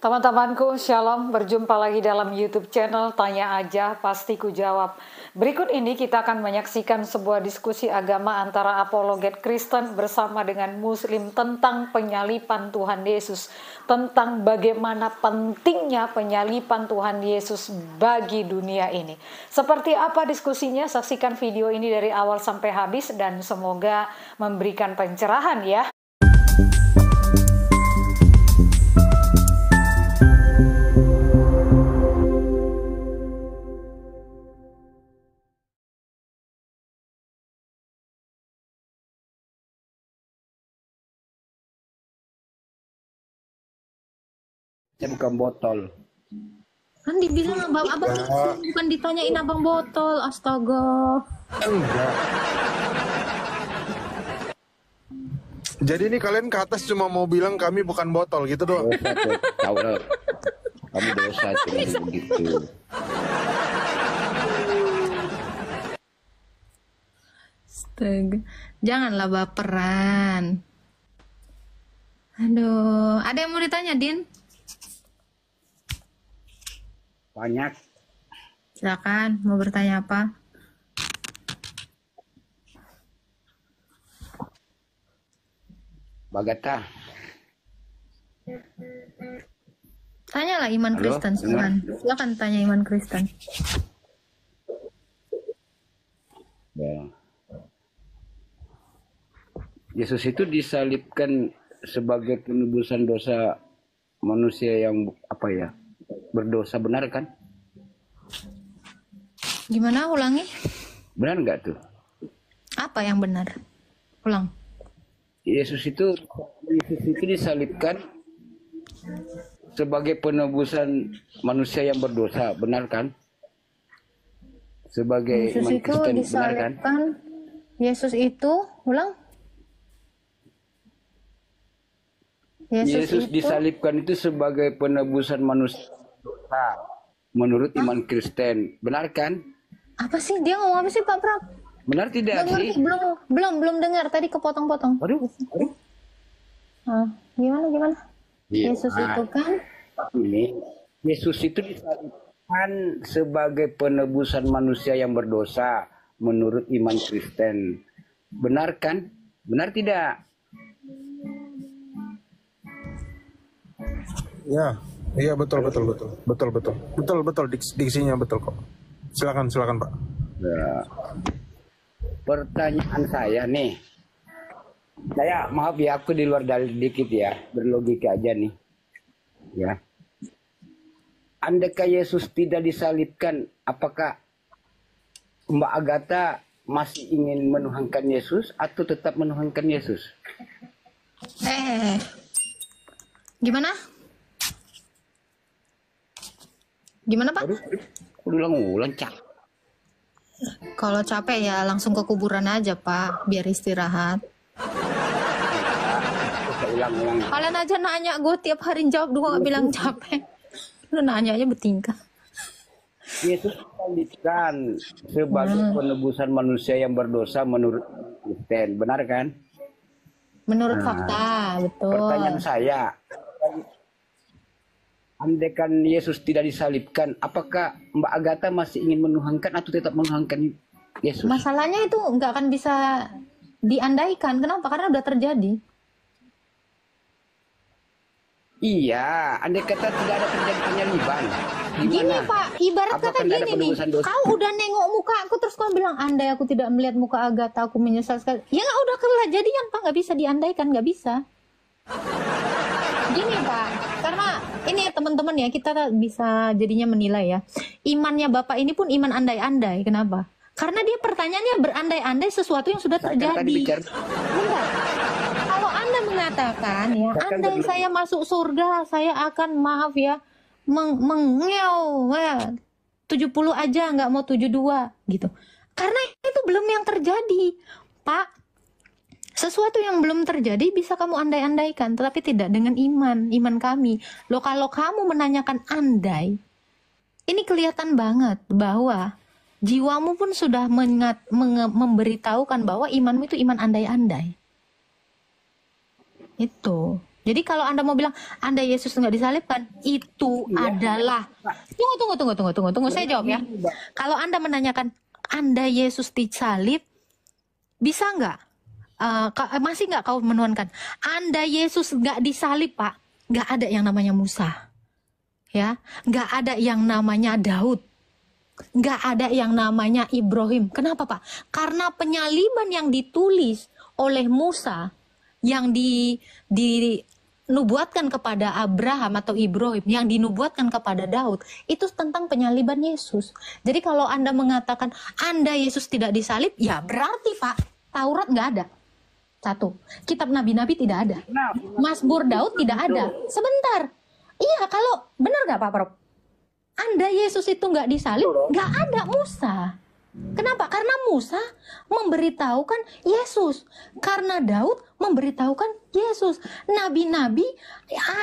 Teman-temanku, Shalom, berjumpa lagi dalam YouTube channel Tanya Aja, Pasti Ku Jawab. Berikut ini kita akan menyaksikan sebuah diskusi agama antara apologet Kristen bersama dengan Muslim tentang penyalipan Tuhan Yesus. Tentang bagaimana pentingnya penyalipan Tuhan Yesus bagi dunia ini. Seperti apa diskusinya? Saksikan video ini dari awal sampai habis dan semoga memberikan pencerahan ya. Saya bukan botol. Kan dibilang abang bukan ditanyain abang botol, astaga. Enggak. Jadi ini kalian ke atas cuma mau bilang kami bukan botol gitu doang. Dosa tuh, tahu lah. Kamu dosa cuma begitu. Astaga. Janganlah baperan. Aduh, ada yang mau ditanya, Din? Banyak. Silakan, mau bertanya apa? Bagata. Tanyalah iman Halo, Kristen, silakan. Silakan tanya iman Kristen. Ya. Yesus itu disalibkan sebagai penebusan dosa manusia yang berdosa, benar kan? Gimana, ulangi? Benar nggak tuh? Apa yang benar? Ulang. Yesus itu disalibkan sebagai penebusan manusia yang berdosa, benar kan? Sebagai Yesus iman itu Kristen, benar kan? disalibkan. Yesus itu, ulang. Yesus disalibkan itu sebagai penebusan manusia berdosa menurut iman Kristen, benar kan? Apa sih? Dia ngomong apa sih, Pak Pram? Benar tidak sih? Belum dengar, tadi kepotong-potong. Aduh. Gimana? Iya. Yesus itu kan Yesus itu disalibkan sebagai penebusan manusia yang berdosa menurut iman Kristen. Benar kan? Benar tidak? Ya, iya betul. Diksinya betul kok. Silakan Pak. Ya. Pertanyaan saya nih. Maaf ya, aku di luar dalil dikit ya, berlogika aja nih. Ya. Andaikan Yesus tidak disalibkan, apakah Mbak Agatha masih ingin menuhankan Yesus atau tetap menuhankan Yesus? Gimana? Gimana, Pak? Ulang cak. Kalau capek ya langsung ke kuburan aja, Pak, biar istirahat. Ulang. Kalian aja nanya gue tiap hari jawab, gue gak bilang capek. Lu nanya aja bertingkah. Yesus disalibkan sebagai penebusan manusia yang berdosa menurut Kristen, benar kan? Menurut fakta, betul. Pertanyaan saya, andaikan Yesus tidak disalibkan, apakah Mbak Agatha masih ingin menuhankan atau tetap menuhankan Yesus? Masalahnya itu nggak akan bisa diandaikan. Kenapa? Karena udah terjadi. Iya, andai kata tidak ada terjadi penyaliban. Gini Pak, ibarat kata gini nih, kau udah nengok muka aku terus kau bilang andai aku tidak melihat muka Agatha aku menyesal sekali. Ya nggak, udah kejadian Pak, nggak bisa diandaikan, nggak bisa. Gini Pak, karena ini teman-teman ya, kita bisa jadinya menilai ya. Imannya Bapak ini pun iman andai-andai. Kenapa? Karena dia pertanyaannya berandai-andai sesuatu yang sudah terjadi. Bentar. Kalau Anda mengatakan ya, andai saya masuk surga, saya akan mengeu 70 aja, nggak mau 72 gitu. Karena itu belum yang terjadi, Pak. Sesuatu yang belum terjadi bisa kamu andai-andaikan, tetapi tidak dengan iman kami. Loh, kalau kamu menanyakan andai, ini kelihatan banget bahwa jiwamu pun sudah memberitahukan bahwa imanmu itu iman andai-andai. Itu. Jadi kalau Anda mau bilang Anda Yesus nggak disalibkan, itu adalah tunggu. Saya jawab ya. Kalau Anda menanyakan Anda Yesus disalib, bisa nggak? Masih nggak kau menuhankan? Anda Yesus nggak disalib, Pak. Nggak ada yang namanya Musa, ya. Nggak ada yang namanya Daud. Nggak ada yang namanya Ibrahim. Kenapa, Pak? Karena penyaliban yang ditulis oleh Musa, yang dinubuatkan kepada Abraham atau Ibrahim, yang dinubuatkan kepada Daud, itu tentang penyaliban Yesus. Jadi kalau Anda mengatakan Anda Yesus tidak disalib, ya berarti, Pak, Taurat nggak ada. Satu, kitab nabi-nabi tidak ada. Mazmur Daud tidak ada. Sebentar. Iya, kalau benar nggak Pak Prof? Anda Yesus itu nggak disalib, nggak ada Musa. Kenapa? Karena Musa memberitahukan Yesus. Karena Daud memberitahukan Yesus. Nabi-nabi,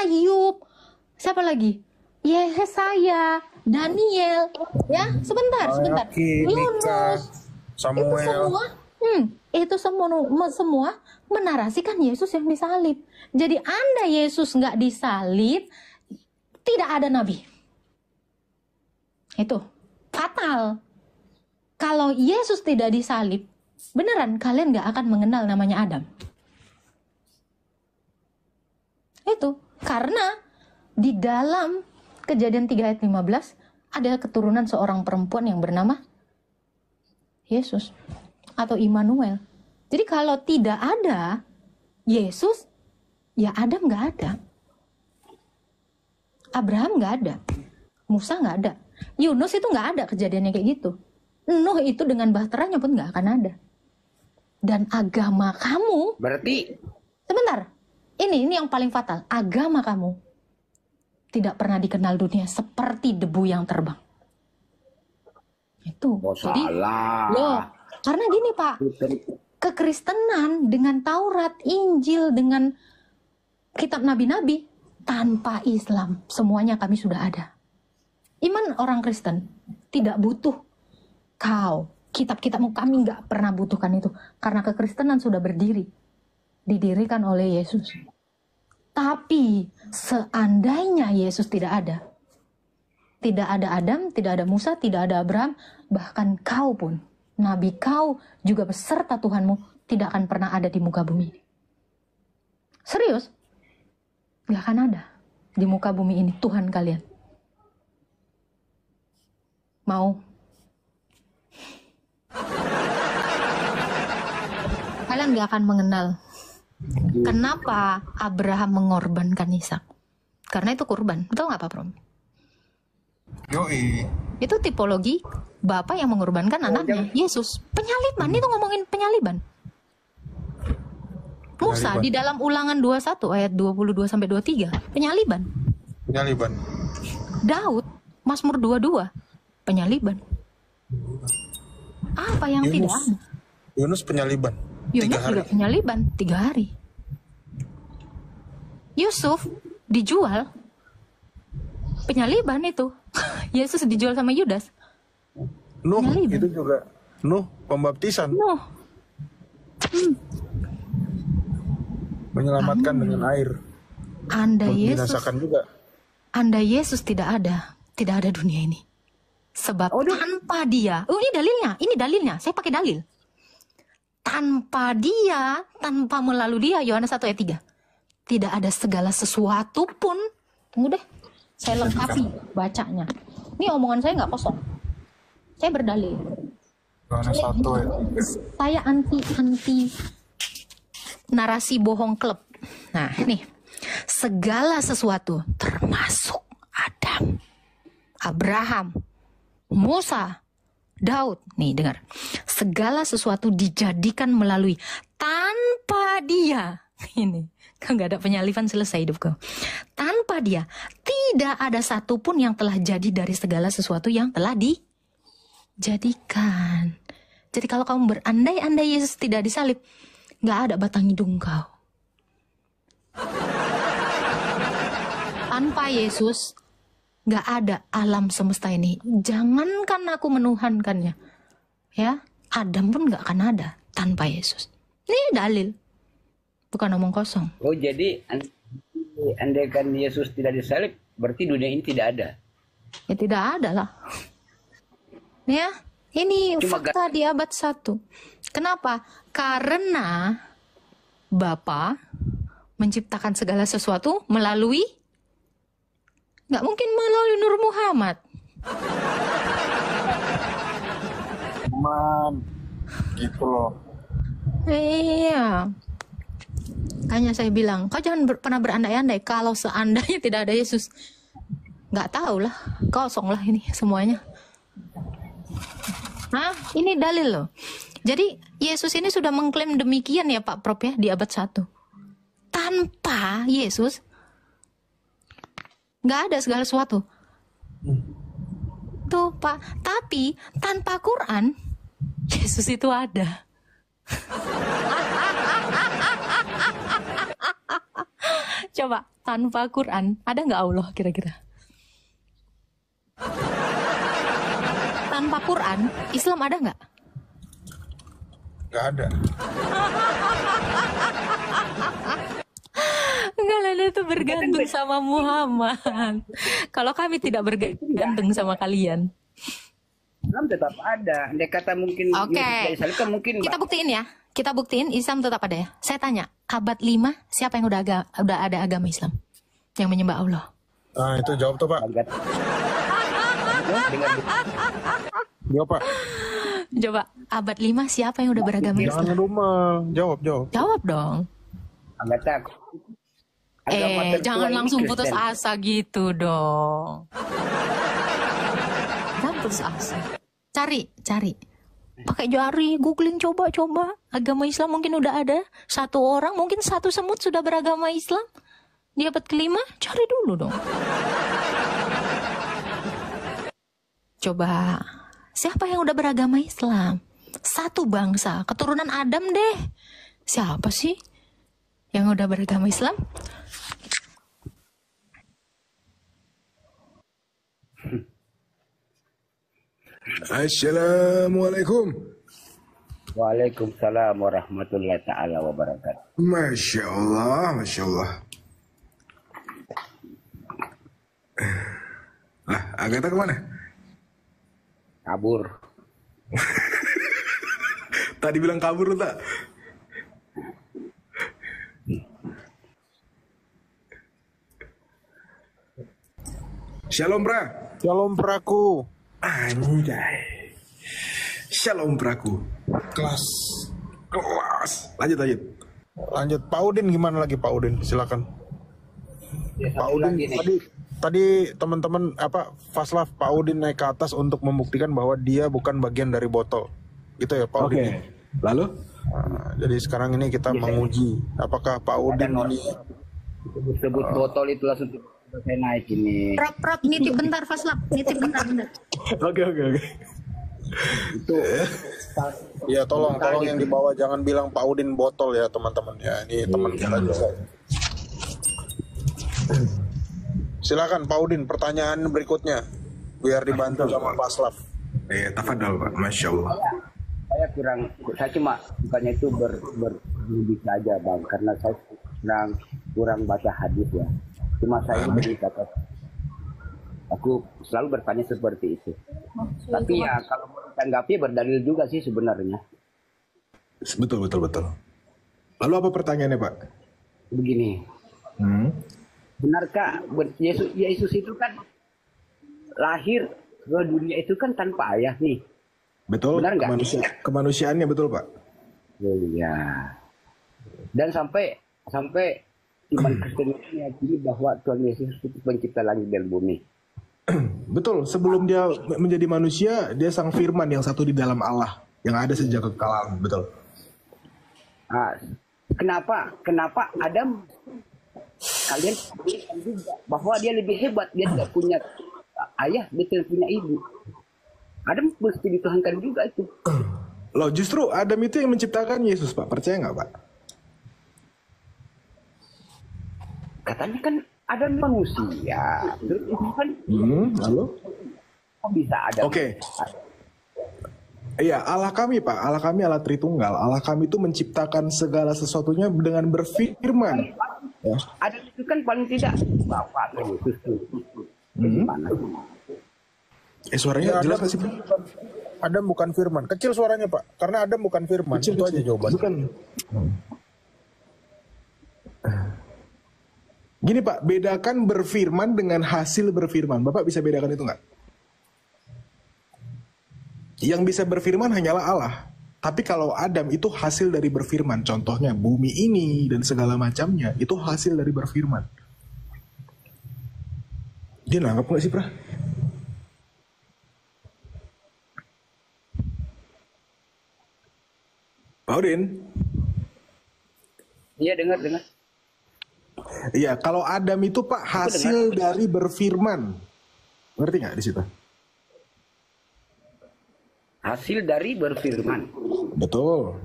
Ayub, siapa lagi? Yesaya, Daniel, ya sebentar. Yunus, Samuel. Itu semua menarasikan Yesus yang disalib. Jadi Anda Yesus nggak disalib, tidak ada nabi. Itu fatal. Kalau Yesus tidak disalib, beneran kalian nggak akan mengenal namanya Adam. Itu karena di dalam Kejadian 3 ayat 15 ada keturunan seorang perempuan yang bernama Yesus atau Immanuel. Jadi kalau tidak ada Yesus, ya Adam nggak ada, Abraham nggak ada, Musa nggak ada, Yunus itu nggak ada kejadiannya kayak gitu. Nuh itu dengan bahteranya pun nggak akan ada. Dan agama kamu, Berarti sebentar, ini yang paling fatal. Agama kamu tidak pernah dikenal dunia seperti debu yang terbang. Itu. Jadi, salah. karena gini Pak, kekristenan dengan Taurat, Injil, dengan kitab nabi-nabi, tanpa Islam, semuanya kami sudah ada. Iman orang Kristen tidak butuh kitab-kitabmu, kami nggak pernah butuhkan itu. Karena kekristenan sudah berdiri, didirikan oleh Yesus. Tapi seandainya Yesus tidak ada Adam, tidak ada Musa, tidak ada Abraham, bahkan kau pun, nabi kau juga beserta Tuhanmu, tidak akan pernah ada di muka bumi. Serius? Gak akan ada di muka bumi ini Tuhan kalian. Mau? Kalian gak akan mengenal kenapa Abraham mengorbankan Ishak. Karena itu kurban. Tahu gak Pak Prom? Yoi. Itu tipologi bapak yang mengorbankan anaknya. Yesus. Penyaliban. Itu ngomongin penyaliban. Musa di dalam Ulangan 21 ayat 22 sampai 23. Penyaliban. Daud Mazmur 22. Penyaliban. Apa yang tidak ada? Yunus penyaliban. Yunus juga penyaliban 3 hari. Yusuf dijual, penyaliban itu. Yesus dijual sama Yudas. Nuh penyaliban. itu juga. Nuh pembaptisan. Nuh. Menyelamatkan dengan air. Anda Yesus. Membinasakan juga. Anda Yesus tidak ada dunia ini. Sebab tanpa dia, ini dalilnya, saya pakai dalil. Tanpa dia, tanpa melalui dia, Yohanes 1 ayat 3. Tidak ada segala sesuatu pun. Tunggu deh, saya lengkapi bacanya. Ini omongan saya nggak kosong. Saya berdalil. Yohanes 1 ya. Saya anti narasi bohong klub. Nah, ini segala sesuatu termasuk Adam, Abraham, Musa, Daud. Nih dengar. Segala sesuatu dijadikan melalui, tanpa dia. Ini kan nggak ada penyaliban, selesai hidup kau. Tanpa dia tidak ada satupun yang telah jadi dari segala sesuatu yang telah dijadikan. Jadi kalau kamu berandai-andai Yesus tidak disalib, nggak ada batang hidung kau. Tanpa Yesus nggak ada alam semesta ini. Jangankan aku menuhankannya, ya, Adam pun nggak akan ada tanpa Yesus. Ini dalil, bukan omong kosong. Oh jadi andaikan Yesus tidak disalib, berarti dunia ini tidak ada. Ya tidak ada lah. Ya, ini Cuma fakta di abad 1. Kenapa? Karena Bapa menciptakan segala sesuatu melalui, nggak mungkin melalui Nur Muhammad. Cuman gitu loh. Iya. Makanya saya bilang, kau jangan pernah berandai-andai kalau seandainya tidak ada Yesus. Nggak tahu lah, kosong lah ini semuanya. Nah, ini dalil loh. Jadi Yesus ini sudah mengklaim demikian ya Pak Prop ya di abad 1. Tanpa Yesus nggak ada segala sesuatu. Tuh Pak, tapi tanpa Quran Yesus itu ada. Coba tanpa Quran ada nggak Allah kira-kira? Tanpa Quran Islam ada nggak? Nggak ada. Enggak lah, itu bergantung sama Muhammad. Kalau kami tidak bergantung sama kalian. Islam tetap ada. Andai kata mungkin Oke. Yesus tidak disalibkan, mungkin Kita buktiin ya. Kita buktiin Islam tetap ada ya. Saya tanya, abad 5 siapa yang udah ada agama Islam yang menyembah Allah? Nah itu jawab tuh Pak. Agat. Jawab Pak. Coba abad 5 siapa yang udah beragama Jangan Islam? rumah. Jawab. Jawab dong. Agatha. Agama tertua Jangan ini langsung putus Kristen. asa gitu dong. Jangan putus asa. Cari. Pakai jari, googling coba. Agama Islam mungkin udah ada. Satu orang, mungkin satu semut sudah beragama Islam. Di abad ke-5, cari dulu dong. Coba, siapa yang udah beragama Islam? Satu bangsa, keturunan Adam deh. Siapa sih yang udah beragama Islam? Assalamualaikum. Waalaikumsalam warahmatullahi taala wabarakatuh. Masya Allah, Masya Allah. Lah, Agatha kemana? Kabur. Tadi bilang kabur tak? Shalom, Bra. Shalom Praku. Anjay. Shalom, Praku. Kelas. Lanjut. Lanjut Pak Udin, gimana lagi Pak Udin? Silakan. Pak Udin tadi teman-teman Faslaf, Pak Udin naik ke atas untuk membuktikan bahwa dia bukan bagian dari botol. Gitu ya Pak Udin. Lalu? Nah, jadi sekarang ini kita menguji apakah Pak Udin ini Sebut botol itu langsung saya naik ini. Prop, nitip bentar Faslap, nitip bentar. Oke. Itu ya tolong yang di bawah jangan bilang Pak Udin botol ya teman-teman ya. Ini teman kita juga. Silakan Pak Udin, pertanyaan berikutnya biar dibantu sama Pak Slav. Tafadhol Pak, Masya Allah. saya cuma bukannya itu berlebih saja Bang, karena saya kurang baca hadis ya. Cuma saya berkata, aku selalu bertanya seperti itu. Tapi ya kalau tanggapi berdalil juga sih sebenarnya. Betul. Lalu apa pertanyaannya Pak? Begini, benarkah Yesus itu kan lahir ke dunia itu kan tanpa ayah nih? Betul. Benar nggak? Kemanusiaannya betul Pak. Iya. Dan sampai iman Kristen meyakini bahwa Tuhan Yesus itu pencipta langit dan bumi. Betul. Sebelum dia menjadi manusia, dia sang firman yang satu di dalam Allah, yang ada sejak kekalahan. Betul. Nah, kenapa Adam kalian bilang juga bahwa dia lebih hebat, dia tidak punya ayah, dia tidak punya ibu. Adam mesti dituhankan juga itu. Loh, justru Adam itu yang menciptakan Yesus Pak. Percaya nggak Pak? Katanya kan Adam manusia. Terus itu kan Lalu? kok bisa Adam? Oke. Iya, Allah kami Pak. Allah kami Allah Tritunggal. Allah kami itu menciptakan segala sesuatunya dengan berfirman. Ya. Adam itu kan paling tidak Bapak atau Yesus tuh. Gimana? Suaranya Ya, jelas nggak sih, Pak? Adam bukan firman. Kecil suaranya, Pak. Karena Adam bukan firman. Kecil, Itu aja jawabannya. Bukan. Gini Pak, bedakan berfirman dengan hasil berfirman. Bapak bisa bedakan itu nggak? Yang bisa berfirman hanyalah Allah. Tapi kalau Adam itu hasil dari berfirman. Contohnya bumi ini dan segala macamnya. Itu hasil dari berfirman. Dia nangkep nggak sih, Pra? Pak Udin? Iya, dengar. Iya, kalau Adam itu Pak hasil dari berfirman. Ngerti nggak di situ? Hasil dari berfirman. Betul.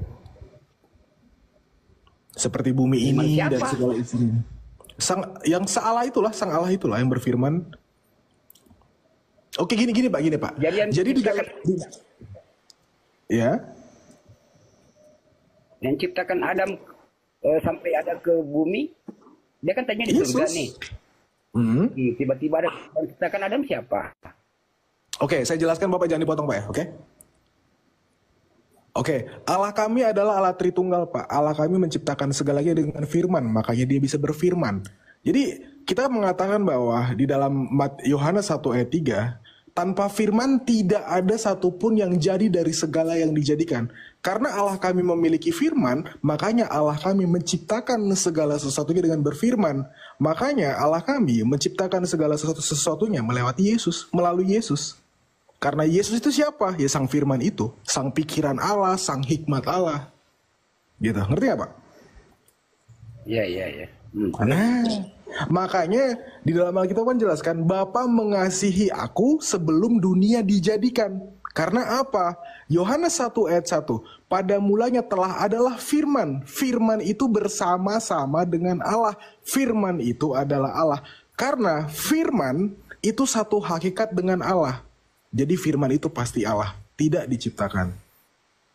Seperti bumi ini Siapa? dan segala isinya. Sang Allah itulah yang berfirman. Oke, gini Pak. Jadi di dalam ya. Yang ciptakan Adam sampai ada ke bumi, dia kan tanya di surga Yesus. nih. Tiba-tiba ada yang ciptakan Adam siapa? Oke, saya jelaskan Bapak jangan dipotong Pak ya, oke? Oke, Allah kami adalah Allah Tritunggal Pak. Allah kami menciptakan segalanya dengan firman, makanya dia bisa berfirman. Jadi kita mengatakan bahwa di dalam Yohanes 1 ayat 3, tanpa firman tidak ada satupun yang jadi dari segala yang dijadikan. Karena Allah kami memiliki firman, makanya Allah kami menciptakan segala sesuatunya dengan berfirman. Makanya Allah kami menciptakan segala sesuatunya melewati Yesus, melalui Yesus. Karena Yesus itu siapa? Ya sang firman itu, sang pikiran Allah, sang hikmat Allah. Gitu, ngerti gak Pak? Iya. Nah, makanya di dalam Alkitab kan jelaskan, Bapa mengasihi aku sebelum dunia dijadikan. Karena apa? Yohanes 1 ayat 1, pada mulanya telah adalah firman. Firman itu bersama-sama dengan Allah. Firman itu adalah Allah. Karena firman itu satu hakikat dengan Allah. Jadi firman itu pasti Allah, tidak diciptakan.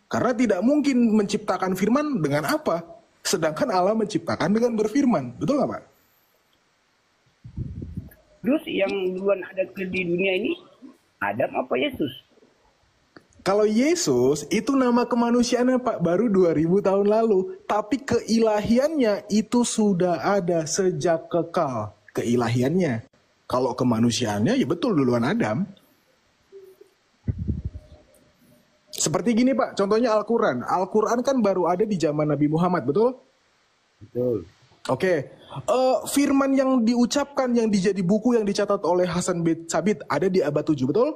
Karena tidak mungkin menciptakan firman dengan apa? Sedangkan Allah menciptakan dengan berfirman. Betul nggak Pak? Terus yang duluan ada di dunia ini, Adam apa Yesus? Kalau Yesus itu nama kemanusiaannya Pak baru 2000 tahun lalu. Tapi keilahiannya itu sudah ada sejak kekal. Keilahiannya. Kalau kemanusiaannya ya betul duluan Adam. Seperti gini Pak, contohnya Al-Quran. Al-Quran kan baru ada di zaman Nabi Muhammad, betul? Betul. Oke. Firman yang diucapkan, yang dijadi buku yang dicatat oleh Hasan bin Sabit ada di abad 7, betul?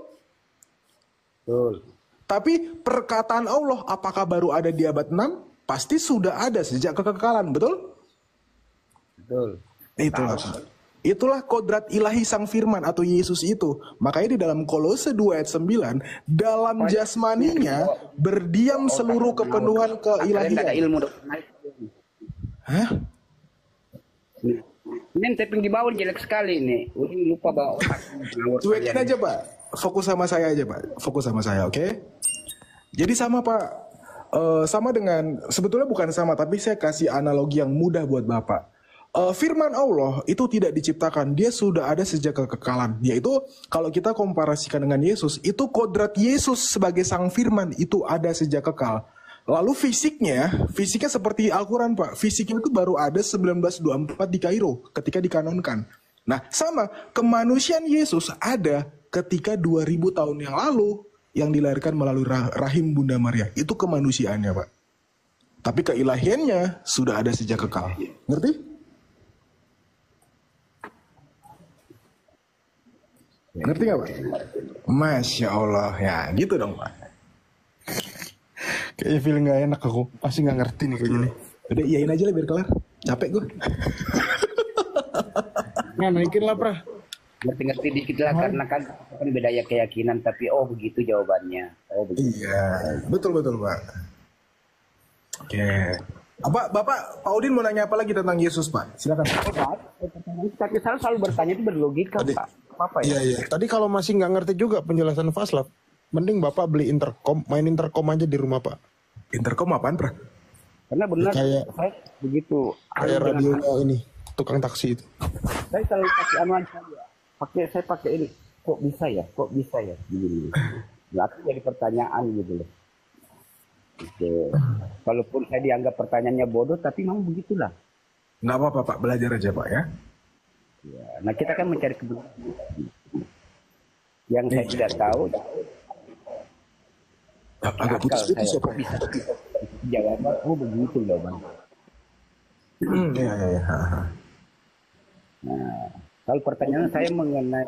Betul. Tapi perkataan Allah apakah baru ada di abad 6? Pasti sudah ada sejak kekekalan, betul? Betul. Itulah kodrat ilahi sang firman atau Yesus itu. Makanya di dalam Kolose 2 ayat 9, dalam jasmaninya berdiam seluruh kepenuhan keilahian. Ada ilmu. Hah? Ini tapping di bawah jelek sekali nih. Udah lupa bawa otak. Cuekin aja Pak. Fokus sama saya aja Pak. Fokus sama saya, oke? Jadi sama Pak. Sama dengan, sebetulnya bukan sama, tapi saya kasih analogi yang mudah buat Bapak. Firman Allah itu tidak diciptakan, dia sudah ada sejak kekekalan. Yaitu kalau kita komparasikan dengan Yesus, itu kodrat Yesus sebagai sang firman itu ada sejak kekal. Lalu fisiknya seperti Al-Quran Pak. Fisiknya itu baru ada 1924 di Kairo ketika dikanonkan. Nah sama, kemanusiaan Yesus ada ketika 2000 tahun yang lalu yang dilahirkan melalui rahim Bunda Maria. Itu kemanusiaannya Pak. Tapi keilahiannya sudah ada sejak kekal. Ngerti? Ngerti gak Pak? Masya Allah. Ya gitu dong Pak. Kayaknya feeling gak enak aku. Pasti gak ngerti nih kayak gini. Udah iyain aja lah biar kelar. Capek gue. Nah, naikin lah, Pra. Ngerti-ngerti dikit lah karena kan beda ya keyakinan. Tapi begitu jawabannya. Begitu. Iya. Betul Pak. Oke. Bapak Pak Udin mau nanya apa lagi tentang Yesus Pak? Silakan. Tapi saya selalu bertanya itu berlogika Pak. Apa ya? Iya. Tadi kalau masih nggak ngerti juga penjelasan Faslav, mending Bapak beli intercom, main intercom aja di rumah Pak. Intercom apaan, Pra? Karena benar Kayak- saya begitu. Kayak radionya ini. tukang taksi itu. Saya kalau pakai anuan saya pakai ini. Kok bisa ya? Begini. Nah, itu jadi pertanyaan gitu loh. Gitu. Walaupun saya dianggap pertanyaannya bodoh, tapi memang begitulah. Nggak apa-apa Pak, belajar aja Pak ya. Ya, nah kita kan mencari kebenaran. Yang saya tidak tahu, Agak akal putus-putus saya ya Pak. bisa jawaban, oh begitu loh bang. Iya. Nah, kalau pertanyaan saya mengenai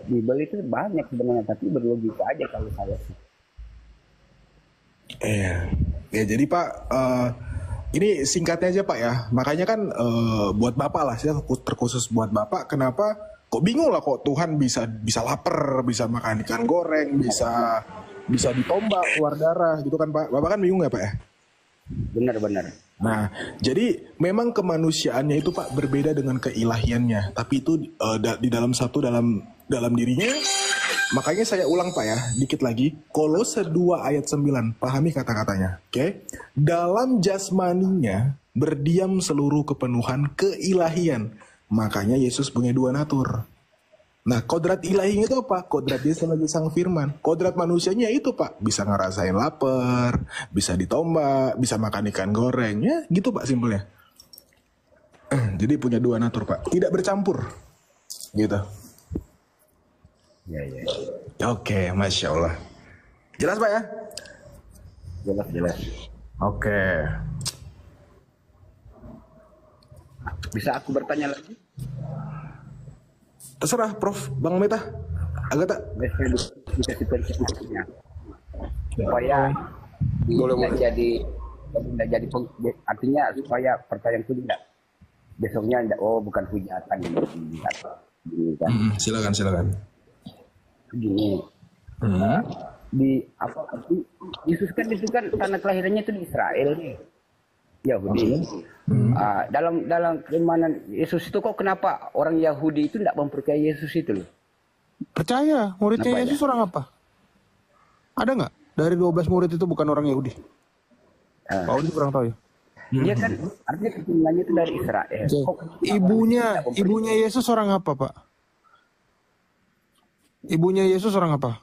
Bible itu banyak sebenarnya, tapi berlogika aja kalau saya sih. Iya. Ya jadi Pak, ini singkatnya aja Pak ya. Makanya kan buat Bapak lah, saya terkhusus buat Bapak. Kenapa? Kok bingung lah kok Tuhan bisa lapar, bisa makan ikan goreng, bisa ditombak keluar darah gitu kan Pak. Bapak kan bingung ya Pak ya? Benar. Nah, jadi memang kemanusiaannya itu Pak berbeda dengan keilahiannya, tapi itu di dalam dalam dirinya. Makanya saya ulang Pak ya, dikit lagi. Kolose 2 ayat 9, pahami kata-katanya. Oke? Dalam jasmaninya berdiam seluruh kepenuhan keilahian. Makanya Yesus punya 2 natur. Nah, kodrat ilahinya itu apa? Kodrat dia sebagai sang firman. Kodrat manusianya itu Pak, bisa ngerasain lapar, bisa ditombak, bisa makan ikan goreng, ya gitu Pak simpelnya. Jadi punya 2 natur Pak, tidak bercampur, gitu. Ya. Oke, Masya Allah. Jelas Pak ya? Jelas. Oke. Bisa aku bertanya lagi? Terserah Prof, Bang Meta. Agak tak? Bisa persekusinya supaya tidak jadi artinya supaya pertanyaan itu tidak besoknya tidak, oh bukan hujatan gitu kan. Silakan. Begini. Di apa Yesus kan itu kan tanah kelahirannya itu di Israel nih. Yahudi. Dalam keimanan Yesus itu kok kenapa orang Yahudi itu tidak mempercayai Yesus itu loh? Percaya, muridnya Kenapa Yesus orang apa? Ada nggak? Dari 12 murid itu bukan orang Yahudi? Pak Udi kurang tahu ya. Dia kan artinya keturunannya itu dari Israel. Kok Ibunya Yesus orang apa, Pak? Ibunya Yesus orang apa?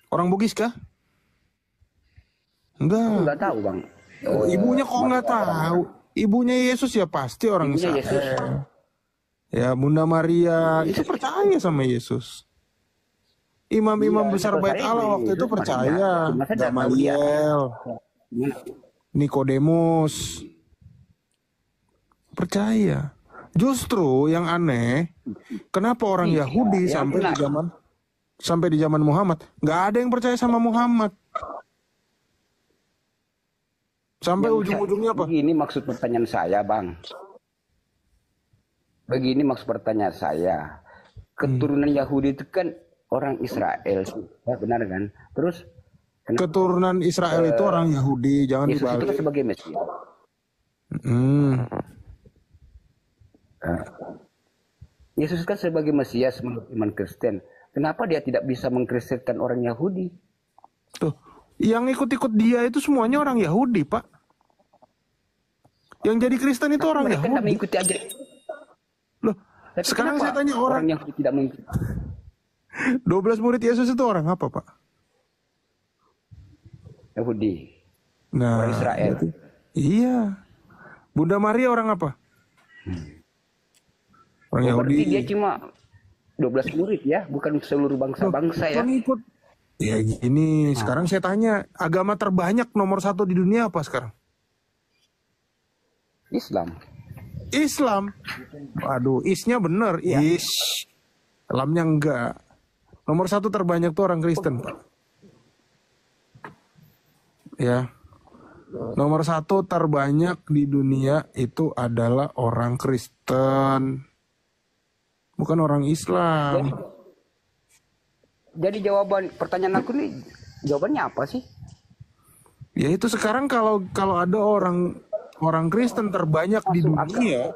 Orang Bugis kah? aku Enggak. nggak tahu bang. Ibunya kok nggak tahu? Ibunya Yesus ya pasti orang Ibunya Israel. Yesus. Ya Bunda Maria itu percaya sama Yesus. Imam-imam besar Bait Allah waktu itu percaya. Gamaliel, Nikodemus percaya. Justru yang aneh, kenapa orang Yahudi sampai di zaman Muhammad nggak ada yang percaya sama Muhammad? Sampai ujung-ujungnya apa? Begini maksud pertanyaan saya, Bang. Begini maksud pertanyaan saya. Keturunan Yahudi itu kan orang Israel, ya, benar kan? Terus Keturunan Israel itu orang Yahudi, jangan Yesus itu dibalik. kan sebagai Mesias. Yesus kan sebagai Mesias menurut iman Kristen. Kenapa dia tidak bisa mengkristenkan orang Yahudi? Tuh, yang ikut-ikut dia itu semuanya orang Yahudi, Pak. Yang jadi Kristen itu orang Mereka tidak Yahudi. mengikuti aja. Loh, Tapi sekarang kenapa saya tanya orang Yahudi tidak mengikuti. 12 murid Yesus itu orang apa, Pak? Yahudi. Nah, Orang Israel. iya. Bunda Maria orang apa? Orang Berarti Yahudi. dia cuma 12 murid ya, bukan seluruh bangsa-bangsa ya. Pengikut. Ya gini, sekarang saya tanya, agama terbanyak nomor 1 di dunia apa sekarang? Islam. Islam. Waduh, isnya bener. Is. Islamnya enggak. Nomor 1 terbanyak tuh orang Kristen, Pak. Ya. Nomor 1 terbanyak di dunia itu adalah orang Kristen. Bukan orang Islam. Jadi jawaban pertanyaan aku nih, jawabannya apa sih? Ya itu sekarang kalau ada orang Kristen terbanyak di dunia,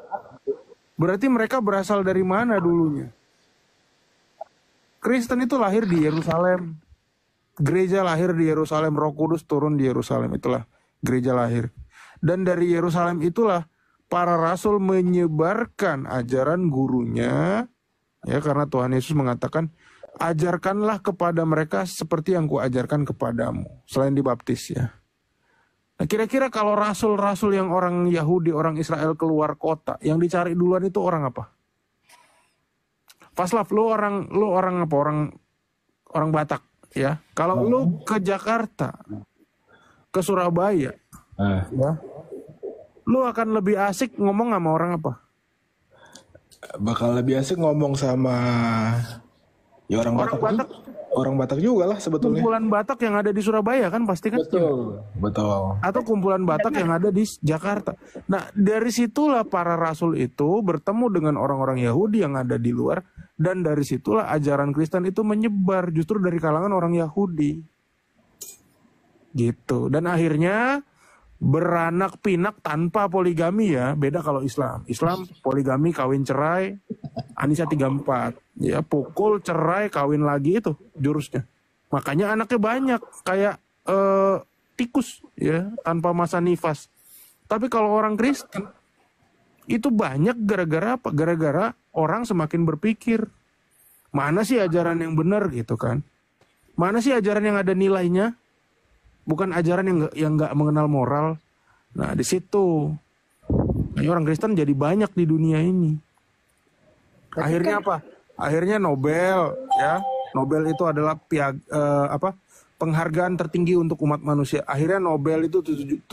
berarti mereka berasal dari mana dulunya? Kristen itu lahir di Yerusalem. Gereja lahir di Yerusalem, Roh Kudus turun di Yerusalem, itulah gereja lahir. Dan dari Yerusalem itulah para rasul menyebarkan ajaran gurunya, ya, karena Tuhan Yesus mengatakan, ajarkanlah kepada mereka seperti yang kuajarkan kepadamu, selain dibaptis, ya. Nah, kira-kira kalau rasul-rasul yang orang Yahudi, orang Israel keluar kota, yang dicari duluan itu orang apa? Faslav, lu orang apa? Orang Batak, ya. Kalau lu ke Jakarta, ke Surabaya, ya, lu akan lebih asik ngomong sama orang apa? Bakal lebih asik ngomong sama ya orang Batak. Orang Batak juga lah sebetulnya. Kumpulan Batak yang ada di Surabaya kan pasti kan? Betul. Atau kumpulan Batak yang ada di Jakarta. Nah, dari situlah para rasul itu bertemu dengan orang-orang Yahudi yang ada di luar, dan dari situlah ajaran Kristen itu menyebar justru dari kalangan orang Yahudi. Gitu. Dan akhirnya beranak pinak tanpa poligami, ya. Beda kalau Islam. Islam poligami, kawin cerai, Anisa 34. Ya, pukul, cerai, kawin lagi, itu jurusnya. Makanya anaknya banyak, kayak tikus, ya, tanpa masa nifas. Tapi kalau orang Kristen itu banyak gara-gara apa? Gara-gara orang semakin berpikir, mana sih ajaran yang benar gitu kan? Mana sih ajaran yang ada nilainya? Bukan ajaran yang nggak mengenal moral. Nah, di situ orang Kristen jadi banyak di dunia ini. Akhirnya apa? Akhirnya Nobel, ya. Nobel itu adalah penghargaan tertinggi untuk umat manusia. Akhirnya Nobel itu 78%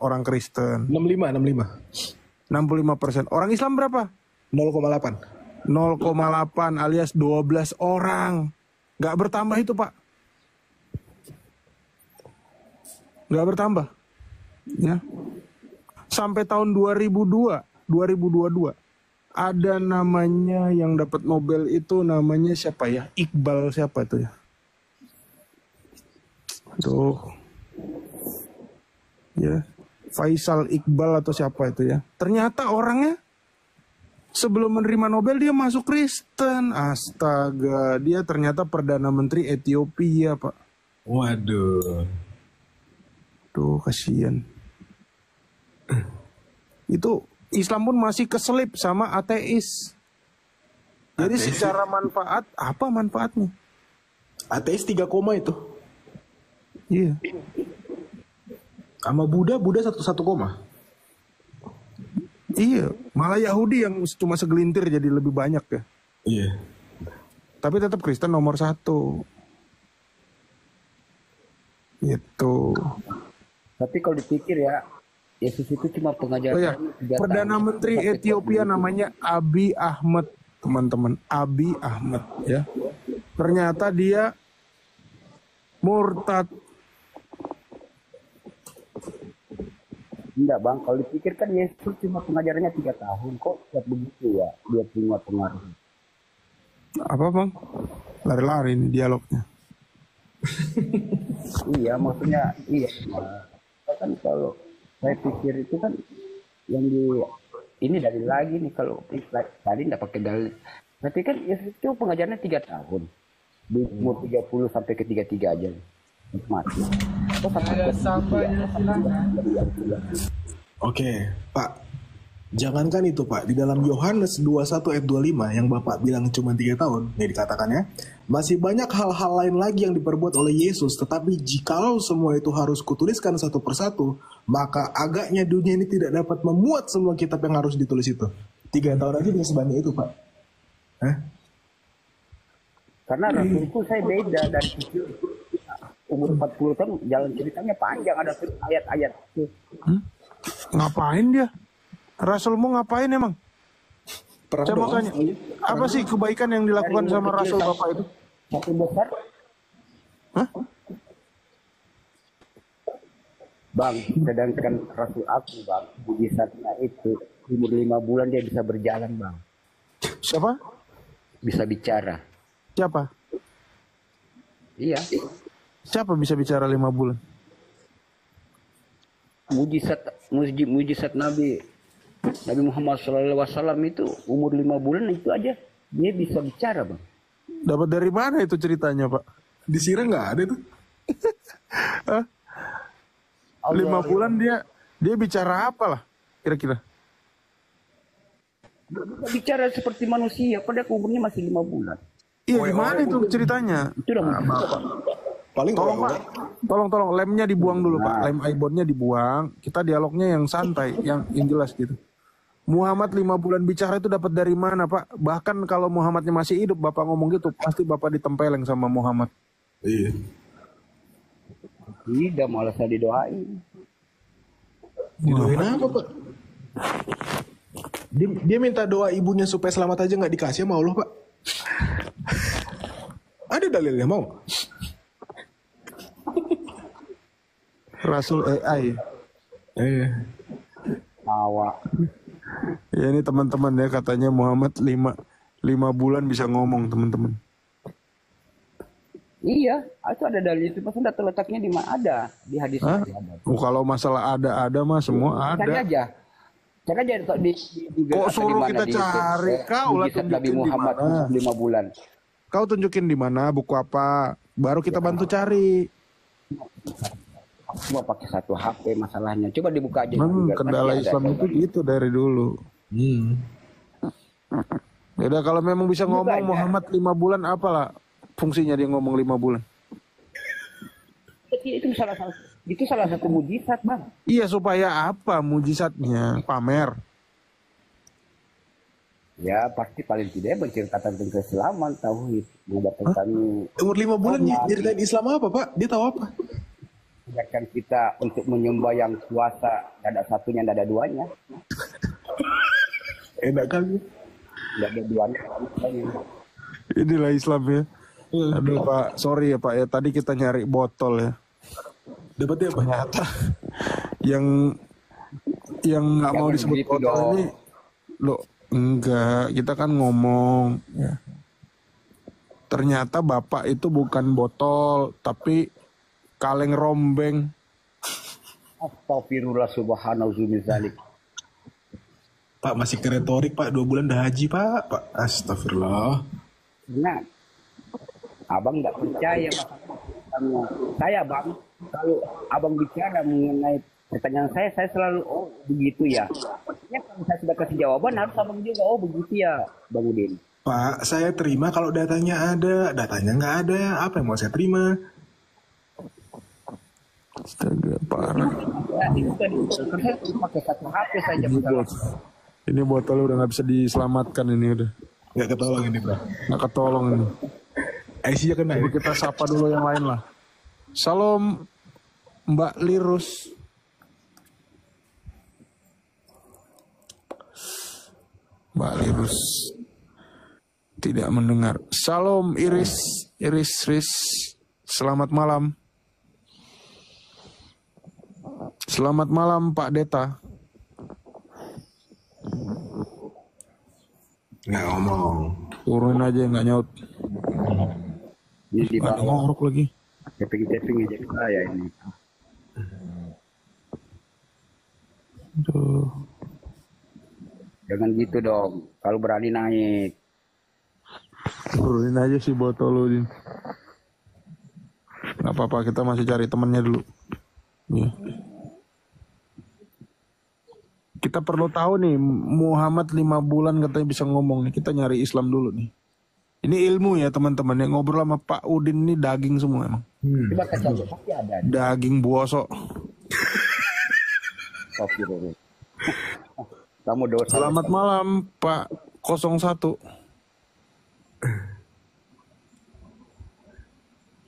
orang Kristen. 65%. Orang Islam berapa? 0,8. 0,8 alias 12 orang. Nggak bertambah itu, Pak. Nggak bertambah, ya. Sampai tahun 2022 ada namanya yang dapat Nobel itu namanya siapa ya? Iqbal siapa itu ya? Tuh, ya, Faisal Iqbal atau siapa itu ya? Ternyata orangnya sebelum menerima Nobel dia masuk Kristen. Astaga, dia ternyata Perdana Menteri Ethiopia, Pak. Waduh. Tuh, kasihan. Itu Islam pun masih keselip sama ateis. Jadi secara manfaat, apa manfaatnya? Ateis 3 koma itu. Iya. Sama Buddha 1 koma. Iya, malah Yahudi yang cuma segelintir jadi lebih banyak ya. Iya. Tapi tetap Kristen nomor 1. Gitu. Tapi kalau dipikir ya, Yesus itu cuma pengajaran. Oh ya, Perdana Menteri Ethiopia namanya Abiy Ahmed, teman-teman. Abiy Ahmed, ya. Ternyata dia murtad. Enggak bang, kalau dipikir kan Yesus cuma pengajarannya 3 tahun. Kok buat begitu ya, dia punya pengaruh. Apa bang? Lari-lari ini dialognya. Iya, maksudnya iya. Kan kalau saya pikir itu kan yang ini dari lagi nih, kalau tadi nggak pakai dalil. Tapi kan Yesus itu pengajarannya 3 tahun. Di umur 30 sampai ke 33 aja. Mati. Oke, Pak. Jangankan itu, Pak. Di dalam Yohanes 21 ayat 25 yang Bapak bilang cuma 3 tahun, ya dikatakannya, masih banyak hal-hal lain lagi yang diperbuat oleh Yesus, tetapi jikalau semua itu harus kutuliskan satu persatu, maka agaknya dunia ini tidak dapat memuat semua kitab yang harus ditulis itu. 3 tahun aja bisa sebanyak itu, Pak. Karena rasulku saya beda dari kecil. Umur 40 tahun jalan ceritanya panjang, ada ayat-ayat. Ngapain dia? Rasulmu ngapain emang? Coba tanya. Apa sih kebaikan yang dilakukan sama Rasul Bapak itu? Satu besar. Hah? Bang, sedangkan Rasul aku bang, mujizatnya itu umur 5 bulan dia bisa berjalan bang. Siapa? Bisa bicara. Siapa? Iya. Siapa bisa bicara 5 bulan? Mujizat Nabi Muhammad SAW itu umur 5 bulan itu aja dia bisa bicara bang. Dapat dari mana itu ceritanya Pak? Disiram nggak ada tuh? 5 bulan dia bicara apa lah? kira-kira? Bicara seperti manusia, padahal umurnya masih 5 bulan. Iya, gimana itu ceritanya? Itu udah Pak. Paling Tolong Pak, tolong lemnya dibuang dulu Pak, lem iPhone-nya dibuang. Kita dialognya yang santai, yang jelas gitu. Muhammad 5 bulan bicara itu dapat dari mana Pak? Bahkan kalau Muhammadnya masih hidup, Bapak ngomong gitu, pasti Bapak ditempeleng sama Muhammad. Iya. Tidak, malah saya didoain. Didoain apa Pak? Dia minta doa ibunya supaya selamat aja nggak dikasih sama Allah Pak. Ada dalilnya mau? Rasul AI. Iya. Awak. Ya ini teman-teman ya, katanya Muhammad 5 bulan bisa ngomong teman-teman. Iya, itu ada dalil itu. Pasti data letaknya di mana? Ada di hadis. Hah? Ada. Oh, kalau masalah ada mah semua Cari ada. aja. Cari aja di Google Kok atau suruh di mana kita di cari? YouTube. Kau lah Mujizat Nabi tunjukin di Muhammad mana. 5 bulan. Kau tunjukin di mana, buku apa, baru kita bantu cari. Cuma pakai satu HP masalahnya. Coba dibuka aja. Kendala Islam itu gitu dari dulu. Beda kalau memang bisa ngomong ada. Muhammad 5 bulan, apalah fungsinya dia ngomong 5 bulan? Itu salah satu mujizat, Bang. Iya, supaya apa mujizatnya? Pamer. Ya, pasti paling tidak menceritakan tentang keislaman, tauhid, mendapatkan Umur 5 bulan nyeritain Islam apa Pak? Dia tahu apa? mengajarkan kita untuk menyembah yang kuasa, tidak ada satunya, tidak ada duanya. Enak kali. Tidak ada duanya. Inilah Islam ya. Aduh Pak, sorry ya Pak ya. Tadi kita nyari botol ya. Dapatnya apa? Ternyata yang nggak mau Jangan disebut gitu botol dong. ini, loh enggak. Kita kan ngomong. Ya. Ternyata Bapak itu bukan botol, tapi kaleng rombeng. Astagfirullah subhanahu wa ta'ala. Pak masih ke retorik Pak, 2 bulan dah haji Pak. Astagfirullah. Nah, abang nggak percaya masalah saya, Bang. Kalau abang bicara mengenai pertanyaan saya selalu begitu ya. Maksudnya kalau saya sudah kasih jawaban harus abang juga begitu ya, Bang Udin. Pak, saya terima kalau datanya ada, datanya nggak ada, apa yang mau saya terima? Astaga, parah. Ya, itu tadi. Kan saya cuma pakai satu HP saja masalah. Ini botol udah nggak bisa diselamatkan ini udah. Nggak ketolong ini Bro. Nggak ketolong ini. IC-nya kena. Coba kita sapa dulu yang lain lah. Salam Mbak Lirus. Mbak Lirus tidak mendengar. Salam Iris. Selamat malam. Selamat malam Pak Deta. Nggak ngomong. Turunin aja nggak nyaut. Ini di Nggak ada bawah. ngorok lagi. Tapping aja saya ini. Aduh. Jangan gitu dong. Kalau berani naik. Turunin aja sih botol lu, Din. Nggak apa-apa, kita masih cari temennya dulu. Ya. Kita perlu tahu nih, Muhammad 5 bulan katanya bisa ngomong nih. Kita nyari Islam dulu nih. Ini ilmu ya teman-teman. Yang ngobrol sama Pak Udin ini daging semua emang. Coba kacau pasti ada. Daging buosok. Astagfirullah. Kamu dosa. Selamat malam Pak 01.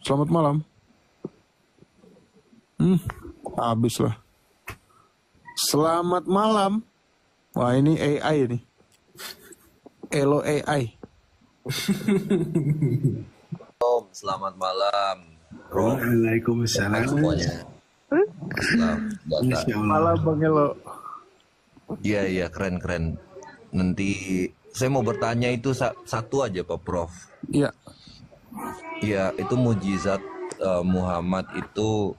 Selamat malam. Habis lah. Selamat malam. Wah ini AI nih. Elo AI. Om, selamat malam. Waalaikumsalam. Semuanya. Masya Allah. Malam Bang Elo. Iya, keren. Nanti saya mau bertanya itu satu aja Pak Prof. Iya. Ya, itu mujizat Muhammad itu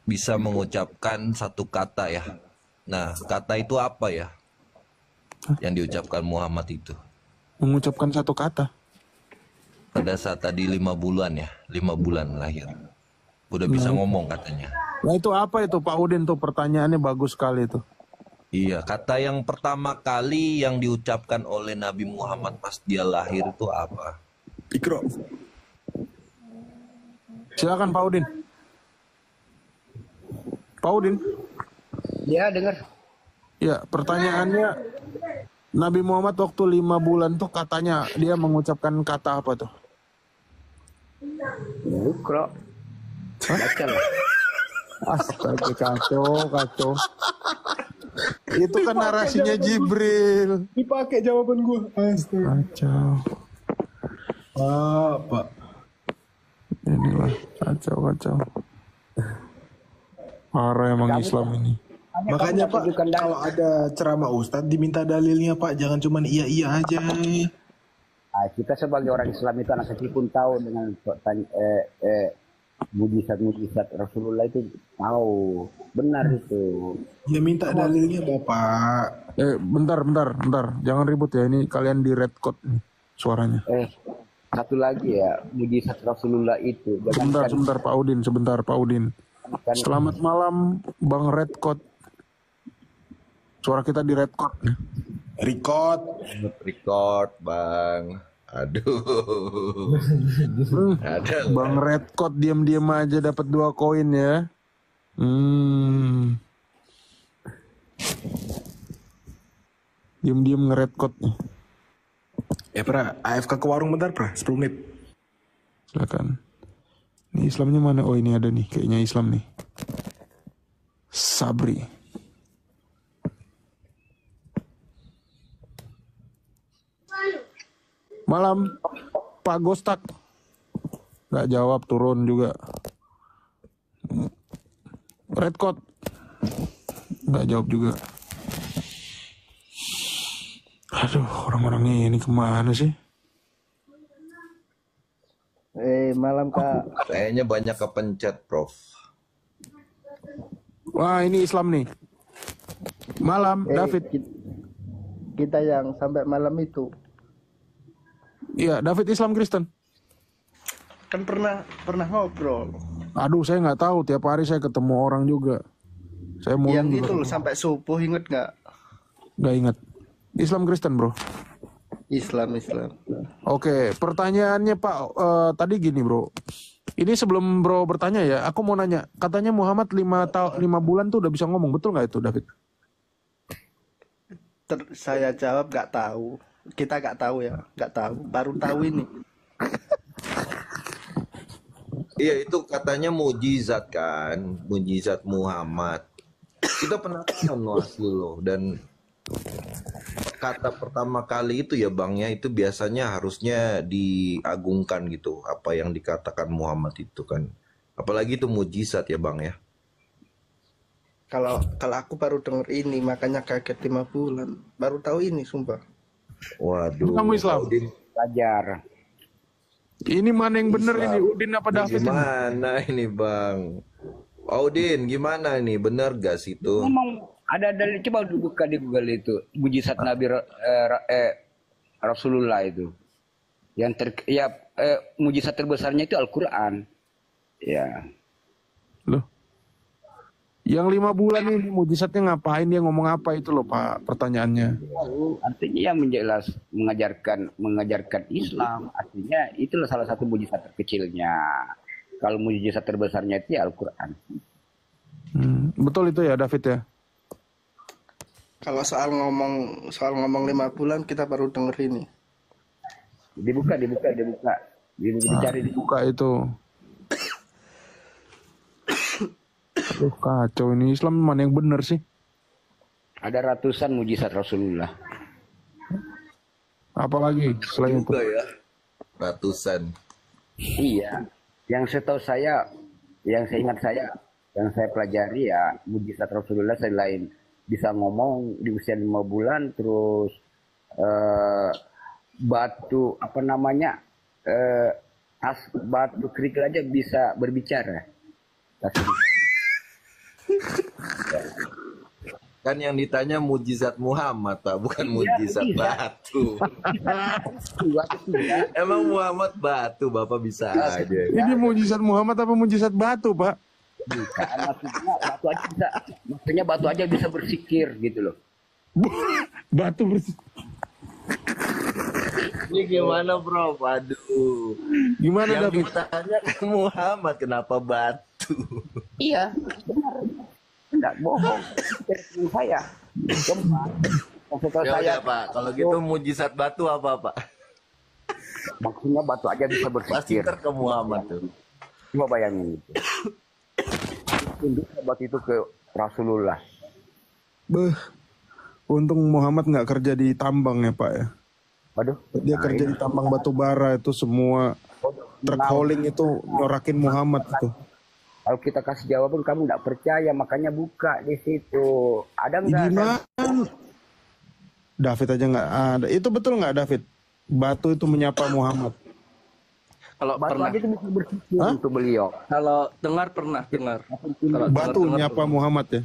bisa mengucapkan satu kata ya. Nah, kata itu apa ya? Yang diucapkan Muhammad itu. Mengucapkan satu kata. Pada saat tadi 5 bulan ya, 5 bulan lahir. Udah bisa ngomong katanya. Nah itu apa itu Pak Udin tuh, pertanyaannya bagus sekali tuh. Iya, kata yang pertama kali yang diucapkan oleh Nabi Muhammad pas dia lahir itu apa? Ikro. Silakan Pak Udin. Pak Udin. Ya dengar. Ya, pertanyaannya Nabi Muhammad waktu 5 bulan tuh katanya dia mengucapkan kata apa tuh? Ikro. Baca lah. Astaga, kacau. Itu kan narasinya Jibril. Dipakai jawaban gue. Astaga. Kacau. Pak. Inilah kacau. Parah emang Islam ini. Makanya Pak, kalau ada ceramah Ustadz diminta dalilnya Pak, jangan cuma iya aja. Nah, kita sebagai orang Islam itu anak kecil pun tahu dengan mujizat Rasulullah itu tahu benar itu. Ya minta dalilnya Bapak. Bentar. Jangan ribut ya, ini kalian di red code nih suaranya. Satu lagi ya, mujizat Rasulullah itu. Sebentar Pak Udin. Selamat malam Bang Red Code. Suara kita di red code nih. Record, Bang. Aduh. Ada. Bang Red Code diam-diam aja dapat 2 koin ya. Diam-diam nge-red code nih. Pra, AFK ke warung bentar, Pra, 10 menit. Silakan. Ini Islamnya mana? Oh ini ada nih, kayaknya Islam nih. Sabri. Malam, Pak Gostak. Nggak jawab, turun juga. Red Code. Nggak jawab juga. Aduh, orang-orang ini kemana sih? Malam Kak. Kayaknya banyak kepencet, Prof. Wah, ini Islam nih. Malam, David. Kita yang sampai malam itu. Iya, David Islam Kristen. Kan pernah ngobrol. Aduh, saya nggak tahu. Tiap hari saya ketemu orang juga. Saya mau Yang itu loh sampai subuh, inget nggak? Nggak ingat. Islam Kristen, bro. Islam. Oke, pertanyaannya Pak, tadi gini bro. Ini sebelum bro bertanya ya, aku mau nanya. Katanya Muhammad 5 bulan tuh udah bisa ngomong, betul nggak itu David? Saya jawab nggak tahu. Kita nggak tahu ya, nggak tahu. Baru tahu ini. Iya, itu katanya mujizat kan, mujizat Muhammad. Kita penasaran loh, dan kata pertama kali itu ya Bang ya, itu biasanya harusnya diagungkan gitu, apa yang dikatakan Muhammad itu kan. Apalagi itu mujizat ya Bang ya. Kalau aku baru denger ini, makanya kaget 5 bulan. Baru tahu ini, sumpah. Waduh. Kamu Islam? Belajar. Ini mana yang bener Islam. ini, Udin apa David? Gimana ini Bang? Udin, gimana ini? Bener gak sih itu? Memang ada dalil, coba dibuka di Google itu mujizat Nabi Rasulullah itu. Mujizat terbesarnya itu Al-Qur'an. Ya. Loh. Yang 5 bulan ini mujizatnya ngapain, dia ngomong apa itu loh Pak, pertanyaannya. Artinya yang mengajarkan Islam, artinya itulah salah satu mujizat terkecilnya. Kalau mujizat terbesarnya itu ya Al-Qur'an. Betul itu ya David ya? Kalau soal ngomong 5 bulan, kita baru denger ini. Dibuka. Dicari. Buka itu. Aduh kacau, ini Islam mana yang bener sih? Ada ratusan mujizat Rasulullah. Apalagi selain itu? Ya. Ratusan. Iya. Yang setahu saya, yang saya pelajari ya mujizat Rasulullah selain bisa ngomong di usia 5 bulan, terus batu batu kerikil aja bisa berbicara. Kan yang ditanya mujizat Muhammad Pak, bukan mujizat batu. Iya. Emang Muhammad batu, Bapak bisa aja. Ini mujizat Muhammad apa mujizat batu Pak? Bukan, maksudnya batu aja bisa bersikir gitu loh. Batu bersih. Ini gimana bro? Waduh. Gimana Yang David? ditanya kan Muhammad, kenapa batu? Iya, benar. Enggak bohong. Teman saya. Gempa. Maksudnya Ya saya udah Pak, kalau gitu mujizat batu apa Pak? maksudnya batu aja bisa Pasti bersikir. ntar ke Muhammad tuh. Coba bayangin itu. Tunjuk batu itu ke Rasulullah. Beh, untung Muhammad nggak kerja di tambang ya Pak ya. Waduh. Dia kerja di tambang batu bara itu semua truk hauling itu nyorakin Muhammad itu. Kalau kita kasih jawaban kamu nggak percaya, makanya buka di situ. Ada nggak? Gimana? David aja nggak ada. Itu betul nggak David? Batu itu menyapa Muhammad. Kalau Batu pernah, aja itu bisa bersikir untuk beliau. kalau dengar pernah dengar. Kalau Batu dengar nyapa Muhammad ya.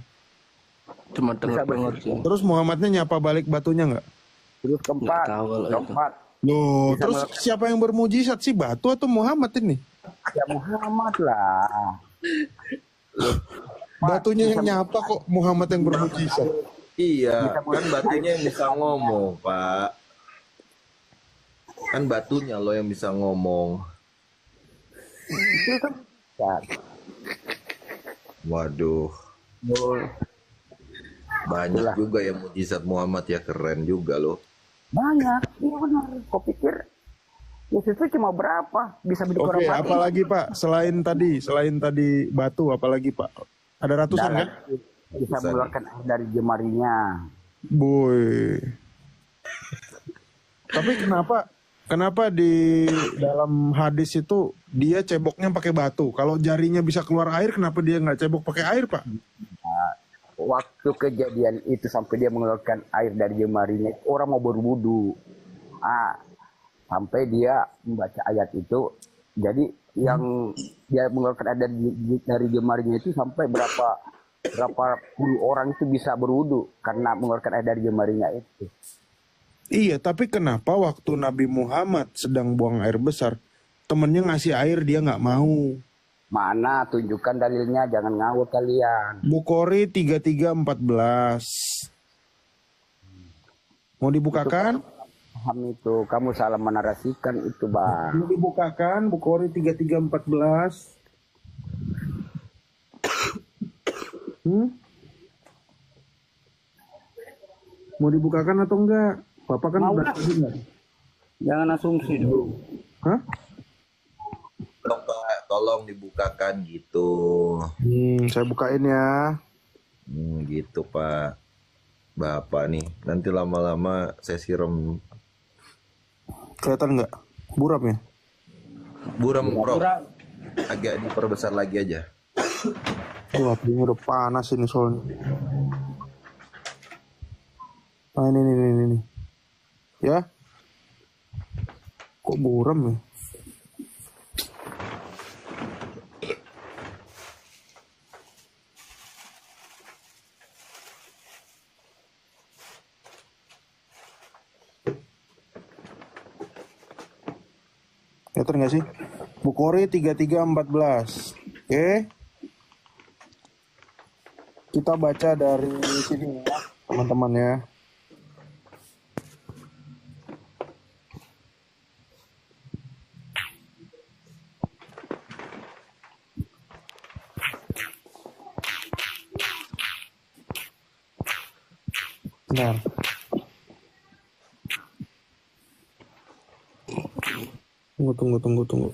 cuma dengar dengar sih. Terus Muhammadnya nyapa balik batunya nggak? Terus keempat, Nggak tahu kalau itu. keempat. Loh, terus siapa yang bermujizat sih? Batu atau Muhammad ini? Ya Muhammad lah. Batunya yang nyapa kok Muhammad yang bermujizat. Iya, kan batunya yang bisa ngomong Pak. Kan batunya loh yang bisa ngomong. Itu kan ya, Waduh, banyak juga yang mujizat Muhammad ya, keren juga loh. banyak. Iya benar. Kau pikir Yesus itu cuma berapa? Bisa bikin orang Oke, mati. apalagi Pak? Selain tadi batu, apalagi Pak? Ada ratusan kan? Bisa mengeluarkan air dari jemarinya. Boy. Tapi kenapa di dalam hadis itu dia ceboknya pakai batu? Kalau jarinya bisa keluar air, kenapa dia nggak cebok pakai air, Pak? Waktu kejadian itu sampai dia mengeluarkan air dari jemarinya, orang mau berwudu. Sampai dia membaca ayat itu. Jadi yang dia mengeluarkan air dari jemarinya itu sampai berapa puluh orang itu bisa berwudu karena mengeluarkan air dari jemarinya itu. Iya, tapi kenapa waktu Nabi Muhammad sedang buang air besar, temennya ngasih air dia nggak mau? Mana tunjukkan dalilnya, jangan ngawur kalian. Bukhari 3314. Mau dibukakan? Paham itu, kamu salah menarasikan itu, Bang. Mau dibukakan Bukhari 3314. Mau dibukakan atau enggak? Bapak kan Mau udah lah. tadi enggak? Jangan asumsi dulu. Hah? Tolong Pak, tolong dibukakan gitu. Saya bukain ya. Gitu Pak. Bapak nih, nanti lama-lama saya siram Kelihatan nggak? Buram ya? buram bro. Agak diperbesar lagi aja. Wah, ini udah panas ini soalnya. Nah, ini. Ya? Kok buram ya? Kelihatan nggak sih? Bukhari 3314. Oke. Kita baca dari sini ya, teman-teman ya. Benar. Tunggu.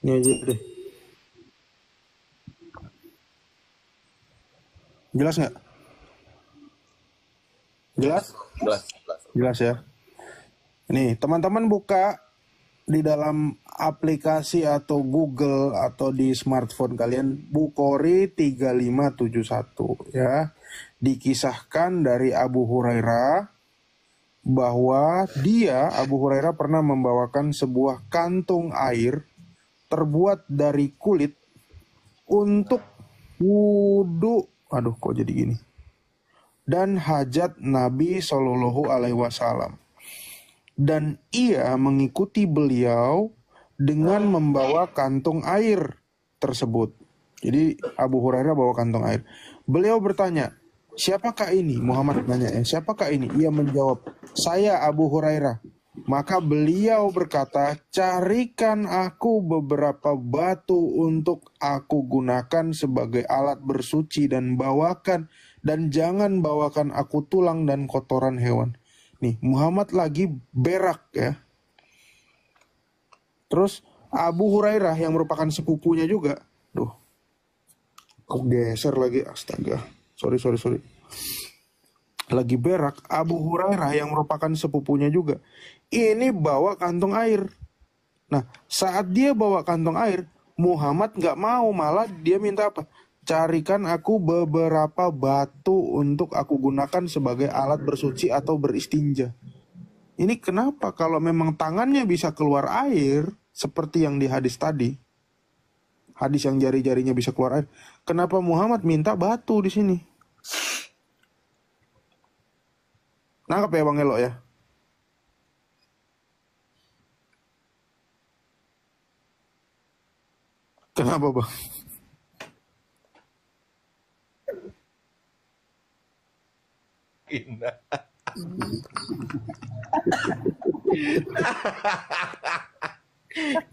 Ini aja deh. Jelas nggak? Jelas? Jelas ya. Nih, teman-teman buka di dalam aplikasi atau Google atau di smartphone kalian Bukhari 3571 ya. Dikisahkan dari Abu Hurairah bahwa Abu Hurairah pernah membawakan sebuah kantung air terbuat dari kulit untuk wudhu. Aduh, kok jadi gini? Dan hajat Nabi Shallallahu Alaihi Wasallam. dan ia mengikuti beliau dengan membawa kantung air tersebut. Jadi Abu Hurairah bawa kantong air. Beliau bertanya, siapakah ini? Muhammad nanya, siapakah ini? Ia menjawab, saya Abu Hurairah. Maka beliau berkata, carikan aku beberapa batu untuk aku gunakan sebagai alat bersuci dan jangan bawakan aku tulang dan kotoran hewan. Nih, Muhammad lagi berak ya. Terus Abu Hurairah yang merupakan sepupunya juga. Kok geser lagi, astaga. Sorry. Lagi berak, Abu Hurairah yang merupakan sepupunya juga. Ini bawa kantong air. Nah, saat dia bawa kantong air, Muhammad gak mau, malah dia minta apa? Carikan aku beberapa batu untuk aku gunakan sebagai alat bersuci atau beristinja. Ini kenapa kalau memang tangannya bisa keluar air, seperti yang di hadis tadi, hadis yang jari-jarinya bisa keluar air, kenapa Muhammad minta batu di sini? Nangkap ya Bang Elo ya? Kenapa Bang?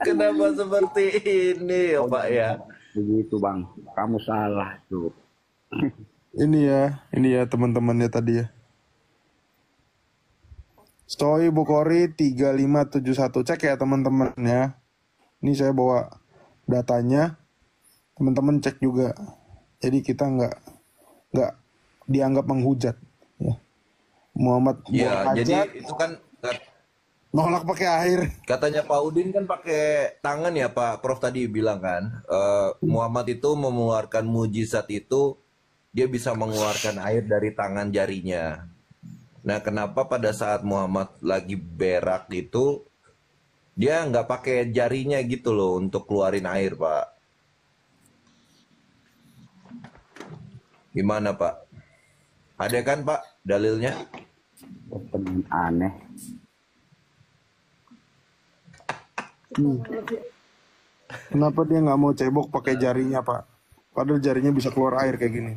Kenapa seperti ini ya Pak ya? Begitu Bang, kamu salah tuh. Ini ya teman-temannya tadi ya. Story Bukhari 3571. Cek ya teman-teman ya. Ini saya bawa datanya. Teman-teman cek juga. Jadi kita nggak dianggap menghujat ya. Muhammad Ya, jadi itu kan nolak pakai air. katanya Pak Udin kan pakai tangan ya Pak Prof tadi bilang kan. Muhammad itu mengeluarkan mujizat itu dia bisa mengeluarkan air dari tangan jarinya. Nah, kenapa pada saat Muhammad lagi berak itu dia nggak pakai jarinya gitu loh untuk keluarin air, Pak? Gimana, Pak? Ada kan, Pak, dalilnya? Aneh. Kenapa dia nggak mau cebok pakai jarinya Pak? Padahal jarinya bisa keluar air kayak gini.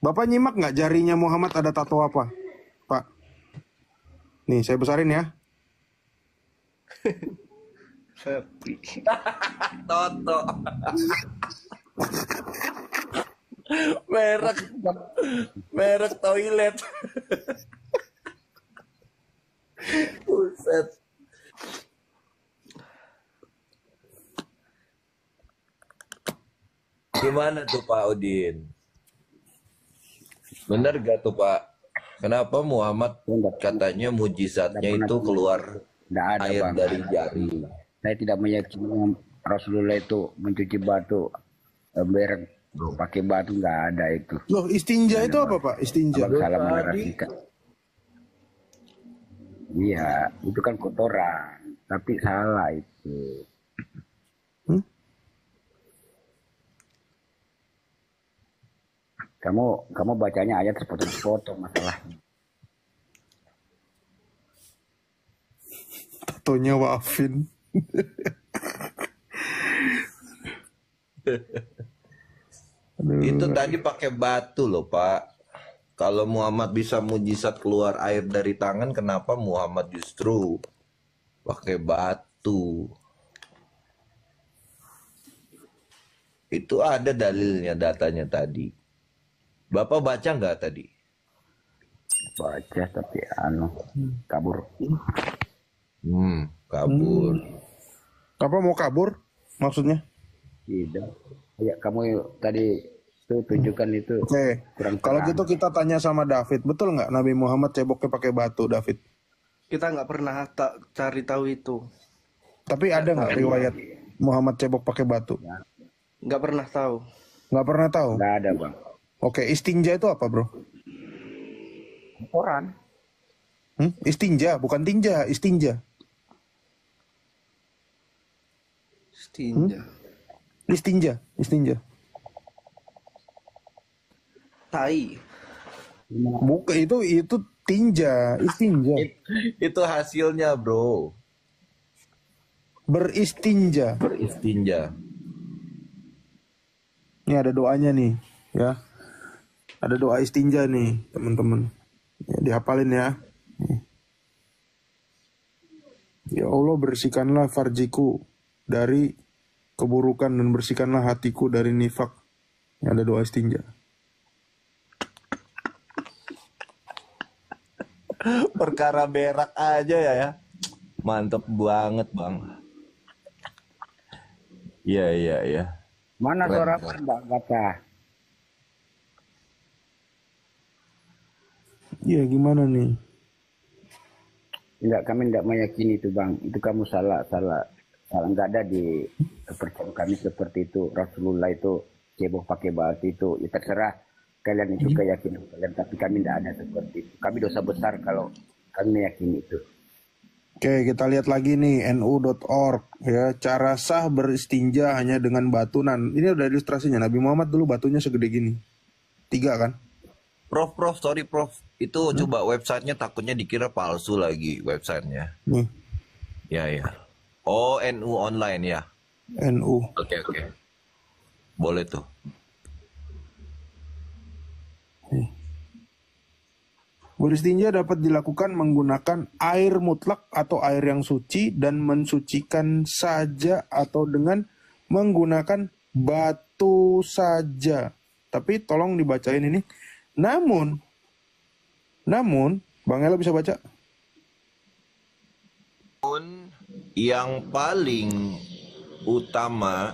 Bapak nyimak nggak jarinya Muhammad ada tato apa, Pak? Nih saya besarin ya. Toto. merek toilet. Buset. Gimana tuh Pak Udin? Bener gak tuh Pak? Kenapa Muhammad katanya mujizatnya itu keluar Nggak ada air Bang. dari jari? Saya tidak meyakini Rasulullah itu mencuci batu bereng pakai batu, nggak ada itu. Loh istinja itu apa Pak? Istinja. Abang salah menarasikan. Iya, itu kan kotoran, tapi salah itu. Kamu bacanya ayat sepotong-sepotong masalahnya. Tatonya Wafin. Itu tadi pakai batu loh Pak. Kalau Muhammad bisa mujizat keluar air dari tangan, kenapa Muhammad justru pakai batu? Itu ada dalilnya, datanya tadi. Bapak baca nggak tadi? Baca tapi kabur. Kabur. Apa mau kabur? Maksudnya? Tidak. Ya kamu tadi itu tunjukkan itu. Oke. Kurang Kalau terang. gitu kita tanya sama David, betul nggak Nabi Muhammad ceboknya pakai batu, David? Kita nggak pernah cari tahu itu. Tapi ada nggak riwayat Muhammad cebok pakai batu? Nggak pernah tahu. Nggak pernah tahu. Nggak ada Bang. Oke, istinja itu apa bro? Kotoran. Istinja, bukan tinja, istinja. Stinja. Istinja. Tai. Bukan itu tinja, istinja. Itu hasilnya, bro. Beristinja. Beristinja. Ini ada doanya nih, ya. Ada doa istinja nih, teman-teman. Ya, dihafalin ya. Nih. Ya Allah, bersihkanlah farjiku dari keburukan dan bersihkanlah hatiku dari nifak. Ini ada doa istinja. Perkara berak aja ya. Mantep banget, Bang. Iya. Mana Keren, suara keren. Mbak Gata? Iya, gimana nih? Enggak, kami tidak meyakini itu bang. Itu kamu salah. Enggak ada di kepercayaan kami seperti itu. Rasulullah itu cebok pakai batu itu. Ya terserah kalian itu keyakinan kalian. Tapi kami tidak ada seperti itu. Kami dosa besar kalau kami meyakini itu. Oke, kita lihat lagi nih nu.org ya. Cara sah beristinja hanya dengan batu. Nah, ini udah ilustrasinya. Nabi Muhammad dulu batunya segede gini. 3 kan? Prof, sorry Prof. Itu coba websitenya takutnya dikira palsu lagi websitenya. Nih, Ya. Oh, NU online ya. NU. Oke. Boleh tuh. Beristinja dapat dilakukan menggunakan air mutlak atau air yang suci dan mensucikan saja atau dengan menggunakan batu saja. Tapi tolong dibacain ini. Namun, Bang Ella bisa baca? Yang paling utama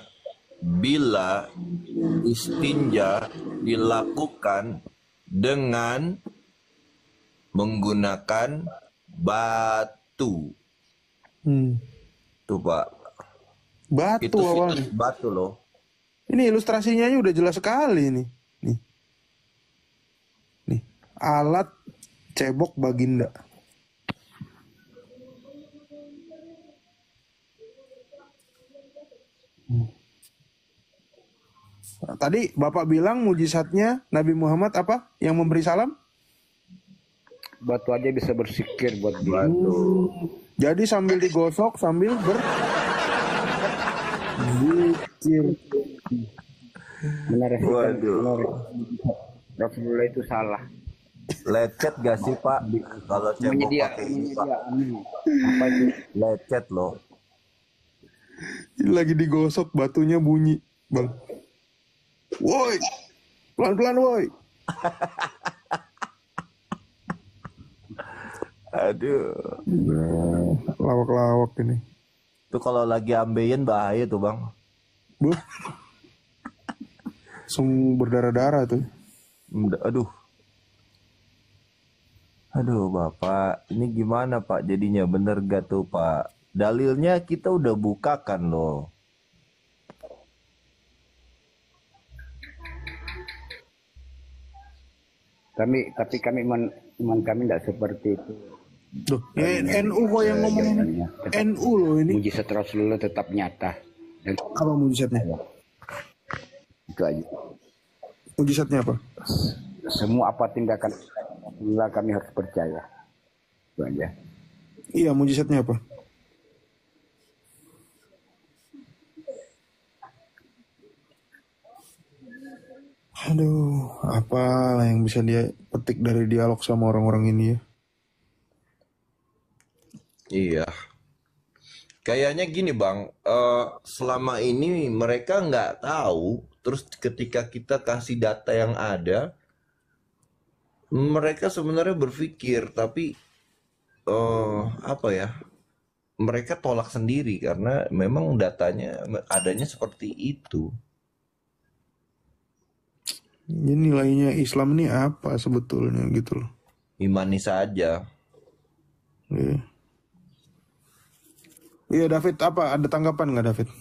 bila istinja dilakukan dengan menggunakan batu. Tuh Pak. Batu Itu awalnya. batu loh. Ini ilustrasinya udah jelas sekali nih. Nih. Alat cebok baginda. Nah, tadi Bapak bilang mujizatnya Nabi Muhammad apa? Yang memberi salam? Batu aja bisa bersikir buat dia. Jadi sambil digosok, sambil berzikir. Benar. Waduh. Rasulullah itu salah. Lecet gak sih Pak? Kalau cebok pakai ini, Pak? Apa itu? Lecet loh. Lagi digosok, batunya bunyi, Bang. Woi, pelan-pelan woi. Aduh. Lawak-lawak ini. Itu kalau lagi ambeien bahaya tuh Bang. Buh. Langsung berdarah-darah tuh. Aduh Bapak, ini gimana Pak jadinya, bener gak tuh Pak? Dalilnya kita udah bukakan loh. Tapi kami iman kami tidak seperti itu. Tuh, NU kok yang ngomong ini. NU loh ini. Mujizat Rasulullah tetap nyata. Dan Apa mujizatnya? itu aja. Mujizatnya apa? Semua apa tindakan Rasulullah kami harus percaya. Itu aja. Iya, mujizatnya apa? Aduh, apa yang bisa dia petik dari dialog sama orang-orang ini ya? Iya. Kayaknya gini Bang, selama ini mereka nggak tahu, terus ketika kita kasih data yang ada, mereka sebenarnya berpikir, tapi apa ya, mereka tolak sendiri karena memang datanya adanya seperti itu. Ini nilainya Islam ini apa sebetulnya gitu loh. Imani saja. Iya. Iya David, apa ada tanggapan nggak David?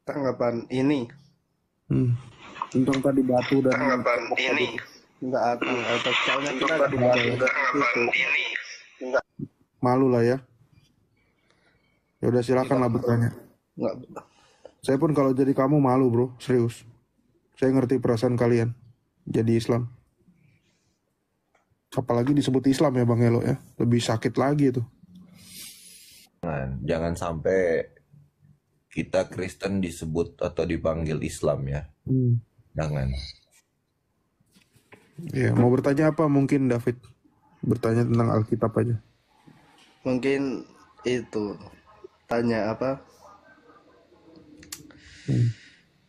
Tanggapan ini. Tentang tadi batu dan Tanggapan ini. Enggak aku, atau soalnya kita ada itu. Malu lah ya. Ya udah silakan lah bertanya. Enggak. Saya pun kalau jadi kamu malu bro, serius. Saya ngerti perasaan kalian jadi Islam. Apalagi disebut Islam ya Bang Elo ya, lebih sakit lagi itu. Jangan sampai kita Kristen disebut atau dipanggil Islam ya. Jangan. Ya, mau bertanya apa mungkin David? Bertanya tentang Alkitab aja. Mungkin itu tanya apa?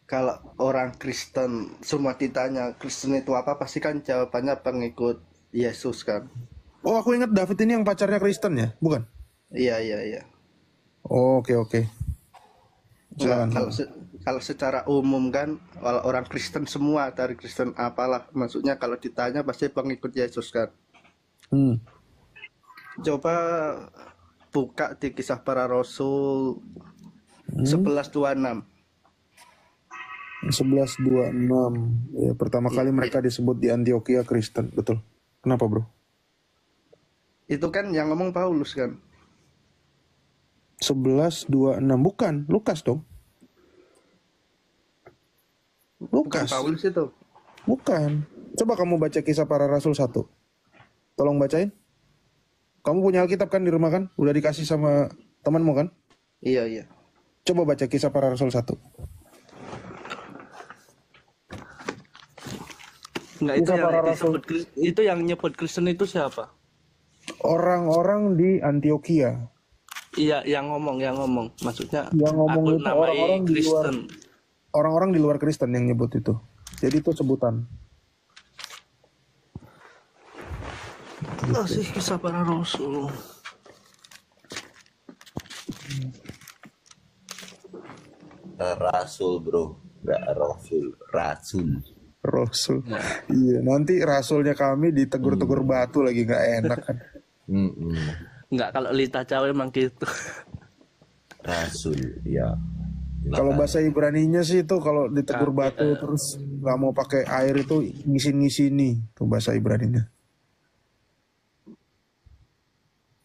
Kalau orang Kristen semua ditanya Kristen itu apa, pasti kan jawabannya pengikut Yesus kan. Oh, aku ingat David ini yang pacarnya Kristen ya, bukan? Iya. Oh, oke. Nah, Silakan. kalau secara umum kan, kalau orang Kristen semua dari Kristen apalah, maksudnya kalau ditanya pasti pengikut Yesus kan. Coba buka di Kisah Para Rasul 11:26. 11:26. Ya, pertama kali mereka disebut di Antioquia Kristen, betul. Kenapa, Bro? Itu kan yang ngomong Paulus kan. 11:26 bukan, Lukas dong. Bukan Lukas. Paulus itu. Bukan. Coba kamu baca Kisah Para Rasul 1. Tolong bacain. Kamu punya Alkitab kan di rumah kan? Udah dikasih sama temanmu kan? Iya. Coba baca Kisah Para Rasul 1. Enggak, itu Kisah yang Para Rasul. itu yang nyebut Kristen itu siapa? Orang-orang di Antioquia. Iya, yang ngomong. Maksudnya Yang ngomong aku itu namai orang-orang di luar, Kristen. orang-orang di luar Kristen yang nyebut itu. Jadi itu sebutan. Sih Kisah Para Rasul. Rasul bro, nggak Rasul, Rasul. Rasul. Iya, nanti rasulnya kami ditegur-tegur batu lagi nggak enak kan. Enggak, kalau Lita Cawe emang gitu. Rasul, ya. Kalau bahasa Ibraninya sih itu kalau ditegur batu terus nggak mau pakai air itu ngisin-ngisini tuh bahasa Ibraninya.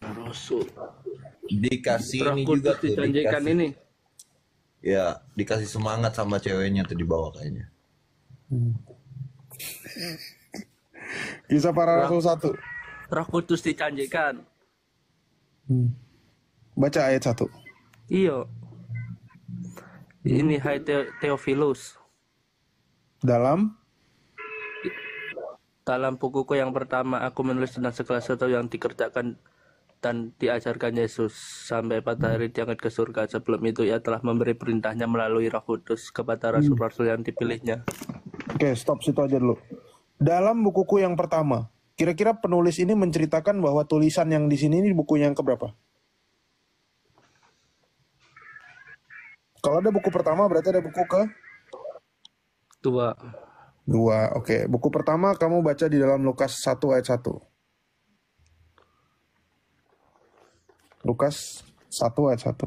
Rasul. Dikasih ini Roh juga Kudus tuh, dijanjikan dikasih. ini. Ya, dikasih semangat sama ceweknya tuh di bawah kayaknya. Kisah Para Rasul 1. Roh Kudus dijanjikan. Baca ayat 1. Iya. Ini hai Theophilus. Dalam Bukuku yang pertama aku menulis tentang segala sesuatu yang dikerjakan dan diajarkan Yesus sampai pada hari diangkat ke surga. Sebelum itu ia telah memberi perintahnya melalui Roh Kudus kepada rasul-rasul yang dipilihnya. Oke, stop situ aja dulu. Dalam bukuku yang pertama, kira-kira penulis ini menceritakan bahwa tulisan yang di sini ini buku yang keberapa? Kalau ada buku pertama berarti ada buku ke? 2. Oke. Buku pertama kamu baca di dalam Lukas 1 ayat 1. Lukas 1 ayat 1.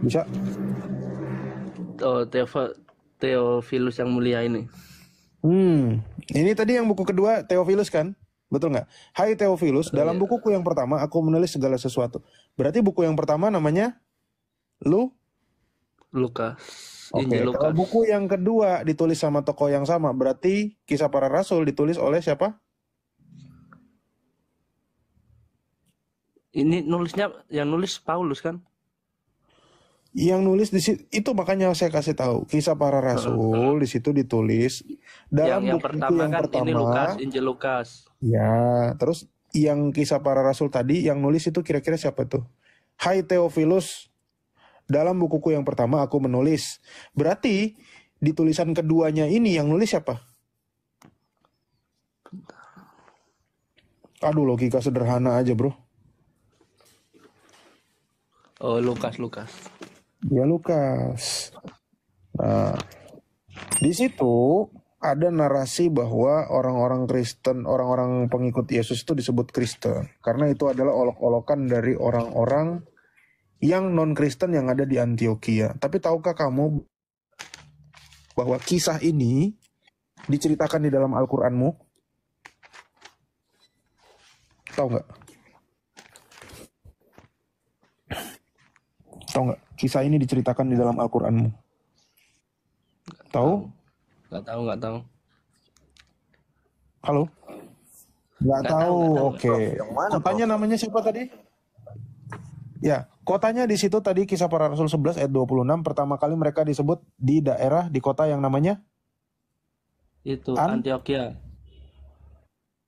Bisa? Oh, Theophilus yang mulia ini. Ini tadi yang buku kedua Theophilus kan? Betul nggak? Hai Theophilus, dalam bukuku yang pertama aku menulis segala sesuatu. Berarti buku yang pertama namanya Lukas. Oke, Injil Lukas. kalau buku yang kedua ditulis sama tokoh yang sama, berarti Kisah Para Rasul ditulis oleh siapa? Ini yang nulis Paulus kan? Yang nulis di situ itu makanya saya kasih tahu Kisah Para Rasul di situ ditulis dalam yang buku pertama yang kan pertama. ini Lukas, Injil Lukas. Ya, terus yang Kisah Para Rasul tadi yang nulis itu kira-kira siapa tuh? Hai Theophilus, dalam bukuku yang pertama aku menulis. Berarti di tulisan keduanya ini yang nulis siapa? Aduh, logika sederhana aja, bro. Oh, Lukas. Ya Lukas. Nah, di situ ada narasi bahwa orang-orang Kristen, orang-orang pengikut Yesus itu disebut Kristen. Karena itu adalah olok-olokan dari orang-orang yang non-Kristen yang ada di Antioquia. Tapi tahukah kamu bahwa kisah ini diceritakan di dalam Al-Qur'anmu? Tahu nggak? Tahu nggak? Kisah ini diceritakan di dalam Al-Qur'anmu. Tahu? Nggak tahu. Halo? Nggak tahu. Oke. Yang mana, Kotanya namanya siapa tadi? Ya, kotanya di situ tadi Kisah Para Rasul 11 ayat 26 pertama kali mereka disebut di daerah di kota yang namanya Itu Antioquia.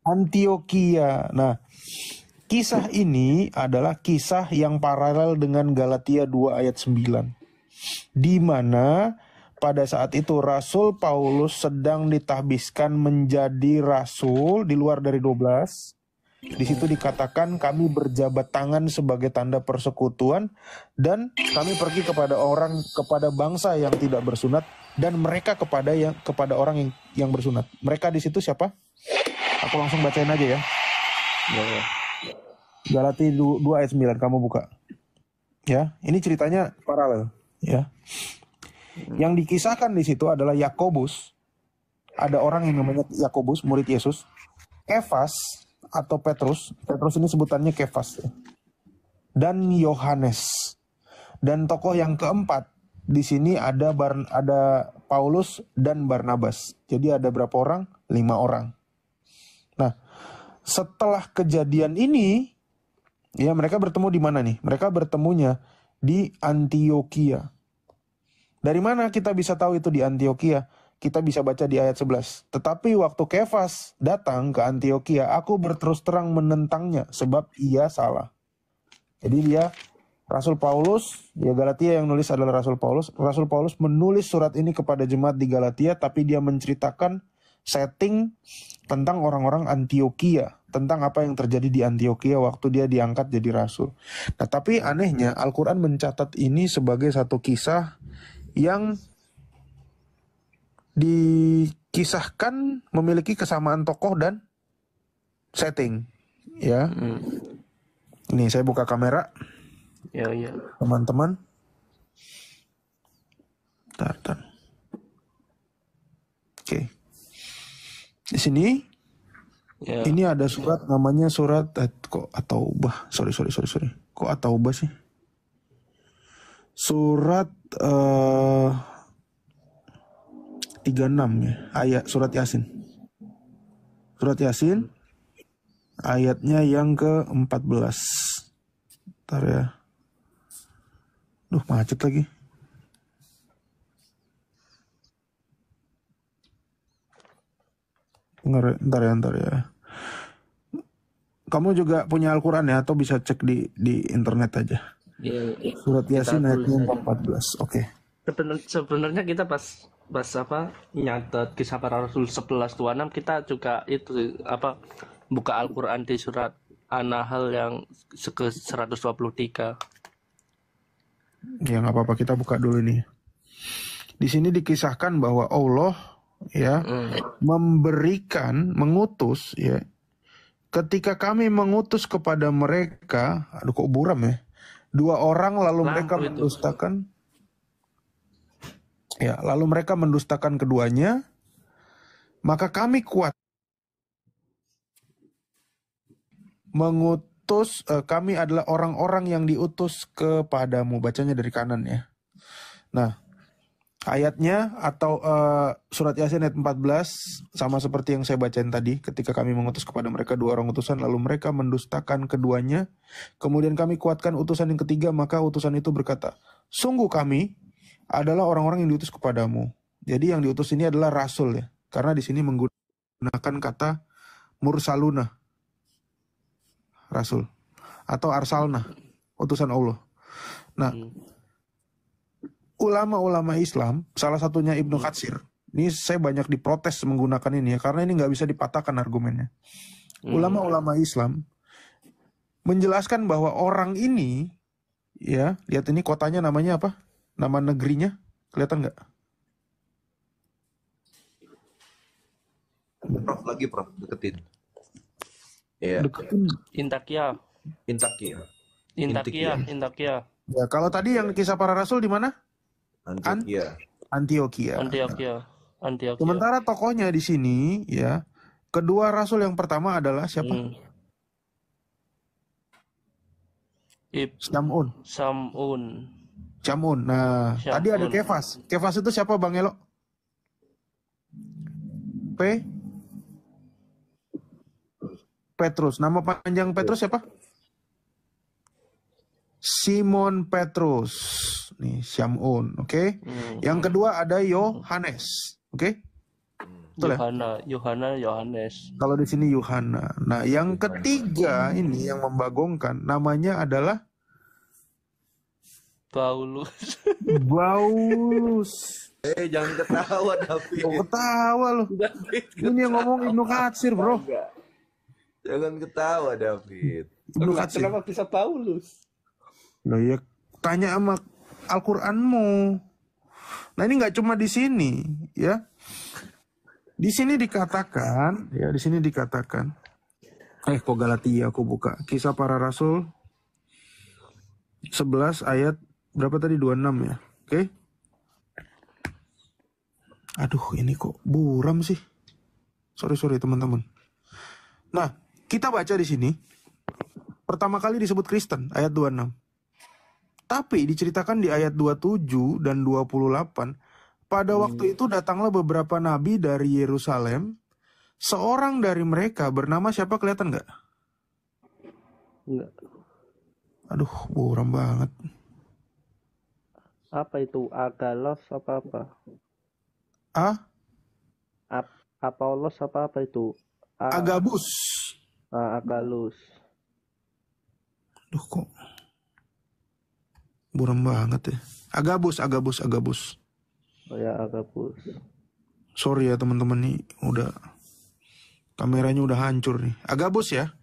Antioquia. Nah, kisah ini adalah kisah yang paralel dengan Galatia 2 ayat 9. Di mana pada saat itu Rasul Paulus sedang ditahbiskan menjadi rasul di luar dari 12. Di situ dikatakan kami berjabat tangan sebagai tanda persekutuan dan kami pergi kepada bangsa yang tidak bersunat dan mereka kepada orang yang bersunat. Mereka di situ siapa? Aku langsung bacain aja ya. Galatia 2 ayat 9 kamu buka. Ya, ini ceritanya paralel ya. Yang dikisahkan di situ adalah Yakobus. Ada orang yang namanya Yakobus, murid Yesus. Kefas atau Petrus ini sebutannya Kefas. Dan Yohanes. Dan tokoh yang keempat di sini ada Paulus dan Barnabas. Jadi ada berapa orang? 5 orang. Nah, setelah kejadian ini, ya mereka bertemu di mana nih? Mereka bertemunya di Antioquia. Dari mana kita bisa tahu itu di Antioquia? Kita bisa baca di ayat 11. Tetapi waktu Kefas datang ke Antioquia, aku berterus terang menentangnya sebab ia salah. Jadi dia Rasul Paulus, ya Galatia yang nulis adalah Rasul Paulus. Rasul Paulus menulis surat ini kepada jemaat di Galatia, tapi dia menceritakan setting tentang orang-orang Antioquia, tentang apa yang terjadi di Antioquia waktu dia diangkat jadi rasul. Nah, tapi anehnya Al-Quran mencatat ini sebagai satu kisah yang dikisahkan memiliki kesamaan tokoh dan setting, ya. Ini saya buka kamera, Ya. teman-teman. Bentar. Oke. Di sini, Ya. ini ada surat namanya surat kok At-Taubah. Sorry. Kok At-Taubah sih? Surat 36 ya, ayat surat Yasin. Surat Yasin ayatnya yang ke-14. Bentar ya. Duh, macet lagi. Bentar ya. Kamu juga punya Al-Quran ya, atau bisa cek di internet aja. Ya, Surat Yasin kita ayatnya tulis. 14. Oke. Sebenarnya kita pas nyatet Kisah Para Rasul 11:26 kita juga itu buka Al-Qur'an di surat An-Nahl yang ke 123. Ya nggak apa-apa, kita buka dulu nih. Di sini dikisahkan bahwa Allah ya mengutus ya. Ketika kami mengutus kepada mereka, aduh kok buram ya. 2 orang lalu mereka mendustakan. Ya, lalu mereka mendustakan keduanya, maka kami kuat mengutus, kami adalah orang-orang yang diutus kepadamu. Bacanya dari kanan ya. Nah, ayatnya atau surat Yasin ayat 14 sama seperti yang saya bacain tadi. Ketika kami mengutus kepada mereka 2 orang utusan, lalu mereka mendustakan keduanya. Kemudian kami kuatkan utusan yang ketiga, maka utusan itu berkata, sungguh kami adalah orang-orang yang diutus kepadamu. Jadi yang diutus ini adalah rasul ya. Karena di sini menggunakan kata mursaluna, rasul, atau arsalna, utusan Allah. Nah, ulama-ulama Islam, salah satunya Ibnu Katsir, ini saya banyak diprotes menggunakan ini ya, karena ini nggak bisa dipatahkan argumennya. Ulama-ulama Islam menjelaskan bahwa orang ini, ya, lihat ini kotanya namanya apa? Nama negerinya, kelihatan nggak? Prof, deketin. Iya. Deketin. Intakia. Intakia. Ya, kalau tadi yang Kisah Para Rasul di mana? Antioquia. Antioquia. Antioquia. Sementara tokohnya di sini ya, kedua rasul yang pertama adalah siapa? Syamun. Nah, tadi ada Kefas. Kefas itu siapa Bang Elo? Petrus. Nama panjang Petrus siapa? Simon Petrus. Nih, Syamun, oke? Yang kedua ada Yohanes, oke? Betul ya? Yohanes. Kalau di sini Yohana. Nah, yang ketiga ini yang membagongkan namanya adalah Paulus. Jangan ketawa David. Ketawa loh. Ini yang ngomong Ibnu Katsir, bro. Jangan ketawa David. Ibnu Katsir. Kenapa bisa Paulus? Loh ya, tanya sama Al-Qur'anmu. Nah, ini nggak cuma di sini, ya. Di sini dikatakan, kok Galatia aku buka. Kisah Para Rasul 11 ayat berapa tadi? 26 ya. Oke. Aduh, ini kok buram sih. Sorry teman-teman. Nah, kita baca di sini. Pertama kali disebut Kristen, ayat 26. Tapi diceritakan di ayat 27 dan 28, pada waktu itu datanglah beberapa nabi dari Yerusalem. Seorang dari mereka bernama siapa, kelihatan nggak? Enggak. Aduh, buram banget. Apa itu? Agalos apa? Apollos apa itu? Agabus. Agalus. Duh, kok buram banget ya. Agabus. Oh ya, Agabus. Sorry ya teman-teman, nih udah kameranya udah hancur nih. Agabus ya.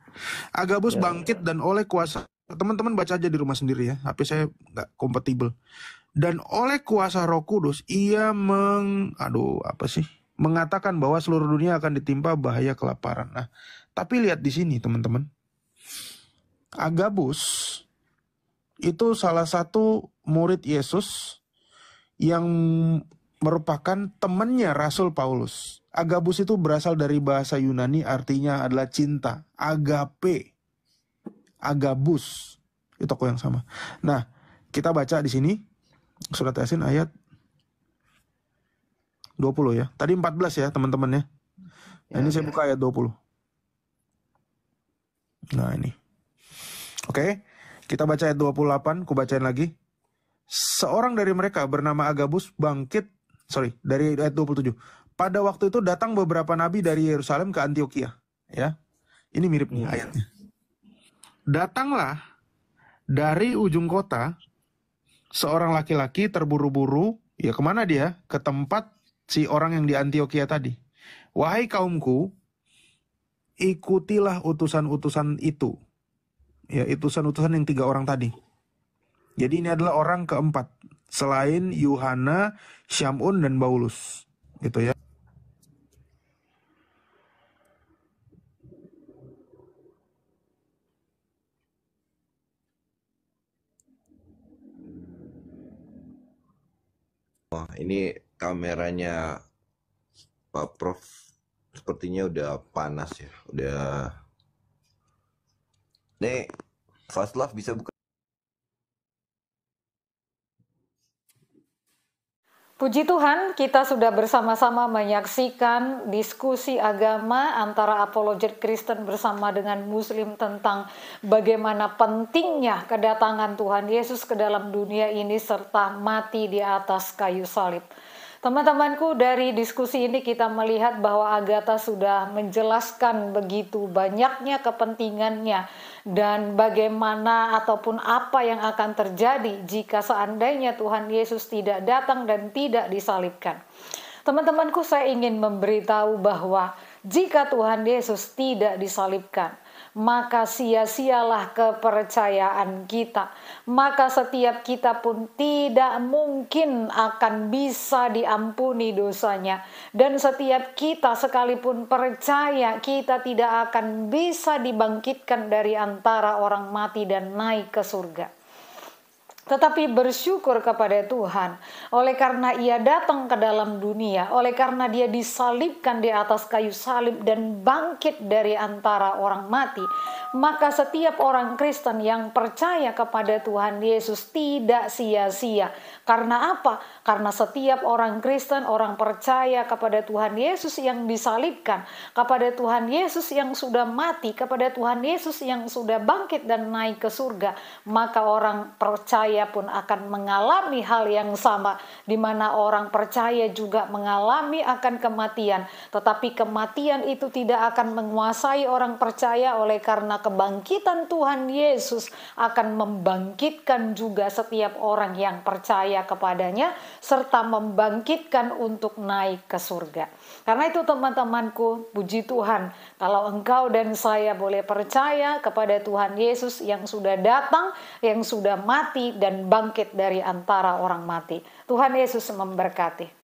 Agabus bangkit dan oleh kuasa, teman-teman baca aja di rumah sendiri ya. HP saya nggak kompatibel. Dan oleh kuasa Roh Kudus ia mengatakan bahwa seluruh dunia akan ditimpa bahaya kelaparan. Nah, tapi lihat di sini teman-teman. Agabus itu salah satu murid Yesus yang merupakan temannya Rasul Paulus. Agabus itu berasal dari bahasa Yunani, artinya adalah cinta. Agape. Agabus. Itu tokoh yang sama. Nah, kita baca di sini surat Yasin ayat 20 ya. Tadi 14 ya teman-teman ya. Nah, ini saya buka ayat 20. Nah, ini. Oke, kita baca ayat 28, ku bacain lagi. Seorang dari mereka bernama Agabus dari ayat 27. Pada waktu itu datang beberapa nabi dari Yerusalem ke Antioquia. Ya, ini mirip nih ayatnya. Datanglah dari ujung kota seorang laki-laki terburu-buru. Ya, kemana dia? Ke tempat si orang yang di Antioquia tadi. Wahai kaumku, ikutilah utusan-utusan itu. Ya, utusan-utusan yang 3 orang tadi. Jadi ini adalah orang keempat. Selain Yohana, Syamun, dan Paulus. Gitu ya. Wah, ini kameranya Pak Prof sepertinya udah panas ya. Nih, Faslaf bisa buka. Puji Tuhan, kita sudah bersama-sama menyaksikan diskusi agama antara apologet Kristen bersama dengan Muslim tentang bagaimana pentingnya kedatangan Tuhan Yesus ke dalam dunia ini serta mati di atas kayu salib. Teman-temanku, dari diskusi ini kita melihat bahwa Agatha sudah menjelaskan begitu banyaknya kepentingannya dan bagaimana ataupun apa yang akan terjadi jika seandainya Tuhan Yesus tidak datang dan tidak disalibkan. Teman-temanku, saya ingin memberitahu bahwa jika Tuhan Yesus tidak disalibkan, maka sia-sialah kepercayaan kita. Maka setiap kita pun tidak mungkin akan bisa diampuni dosanya. Dan setiap kita sekalipun percaya, kita tidak akan bisa dibangkitkan dari antara orang mati dan naik ke surga. tetapi bersyukur kepada Tuhan. Oleh karena ia datang ke dalam dunia, oleh karena dia disalibkan di atas kayu salib dan bangkit dari antara orang mati, maka setiap orang Kristen yang percaya kepada Tuhan Yesus tidak sia-sia. Karena apa? Karena setiap orang Kristen, orang percaya kepada Tuhan Yesus yang disalibkan, kepada Tuhan Yesus yang sudah mati, kepada Tuhan Yesus yang sudah bangkit dan naik ke surga, maka orang percaya pun akan mengalami hal yang sama, di mana orang percaya juga mengalami akan kematian, tetapi kematian itu tidak akan menguasai orang percaya, oleh karena kebangkitan Tuhan Yesus akan membangkitkan juga setiap orang yang percaya kepadanya, serta membangkitkan untuk naik ke surga. Karena itu teman-temanku, puji Tuhan, kalau engkau dan saya boleh percaya kepada Tuhan Yesus yang sudah datang, yang sudah mati dan bangkit dari antara orang mati. Tuhan Yesus memberkati.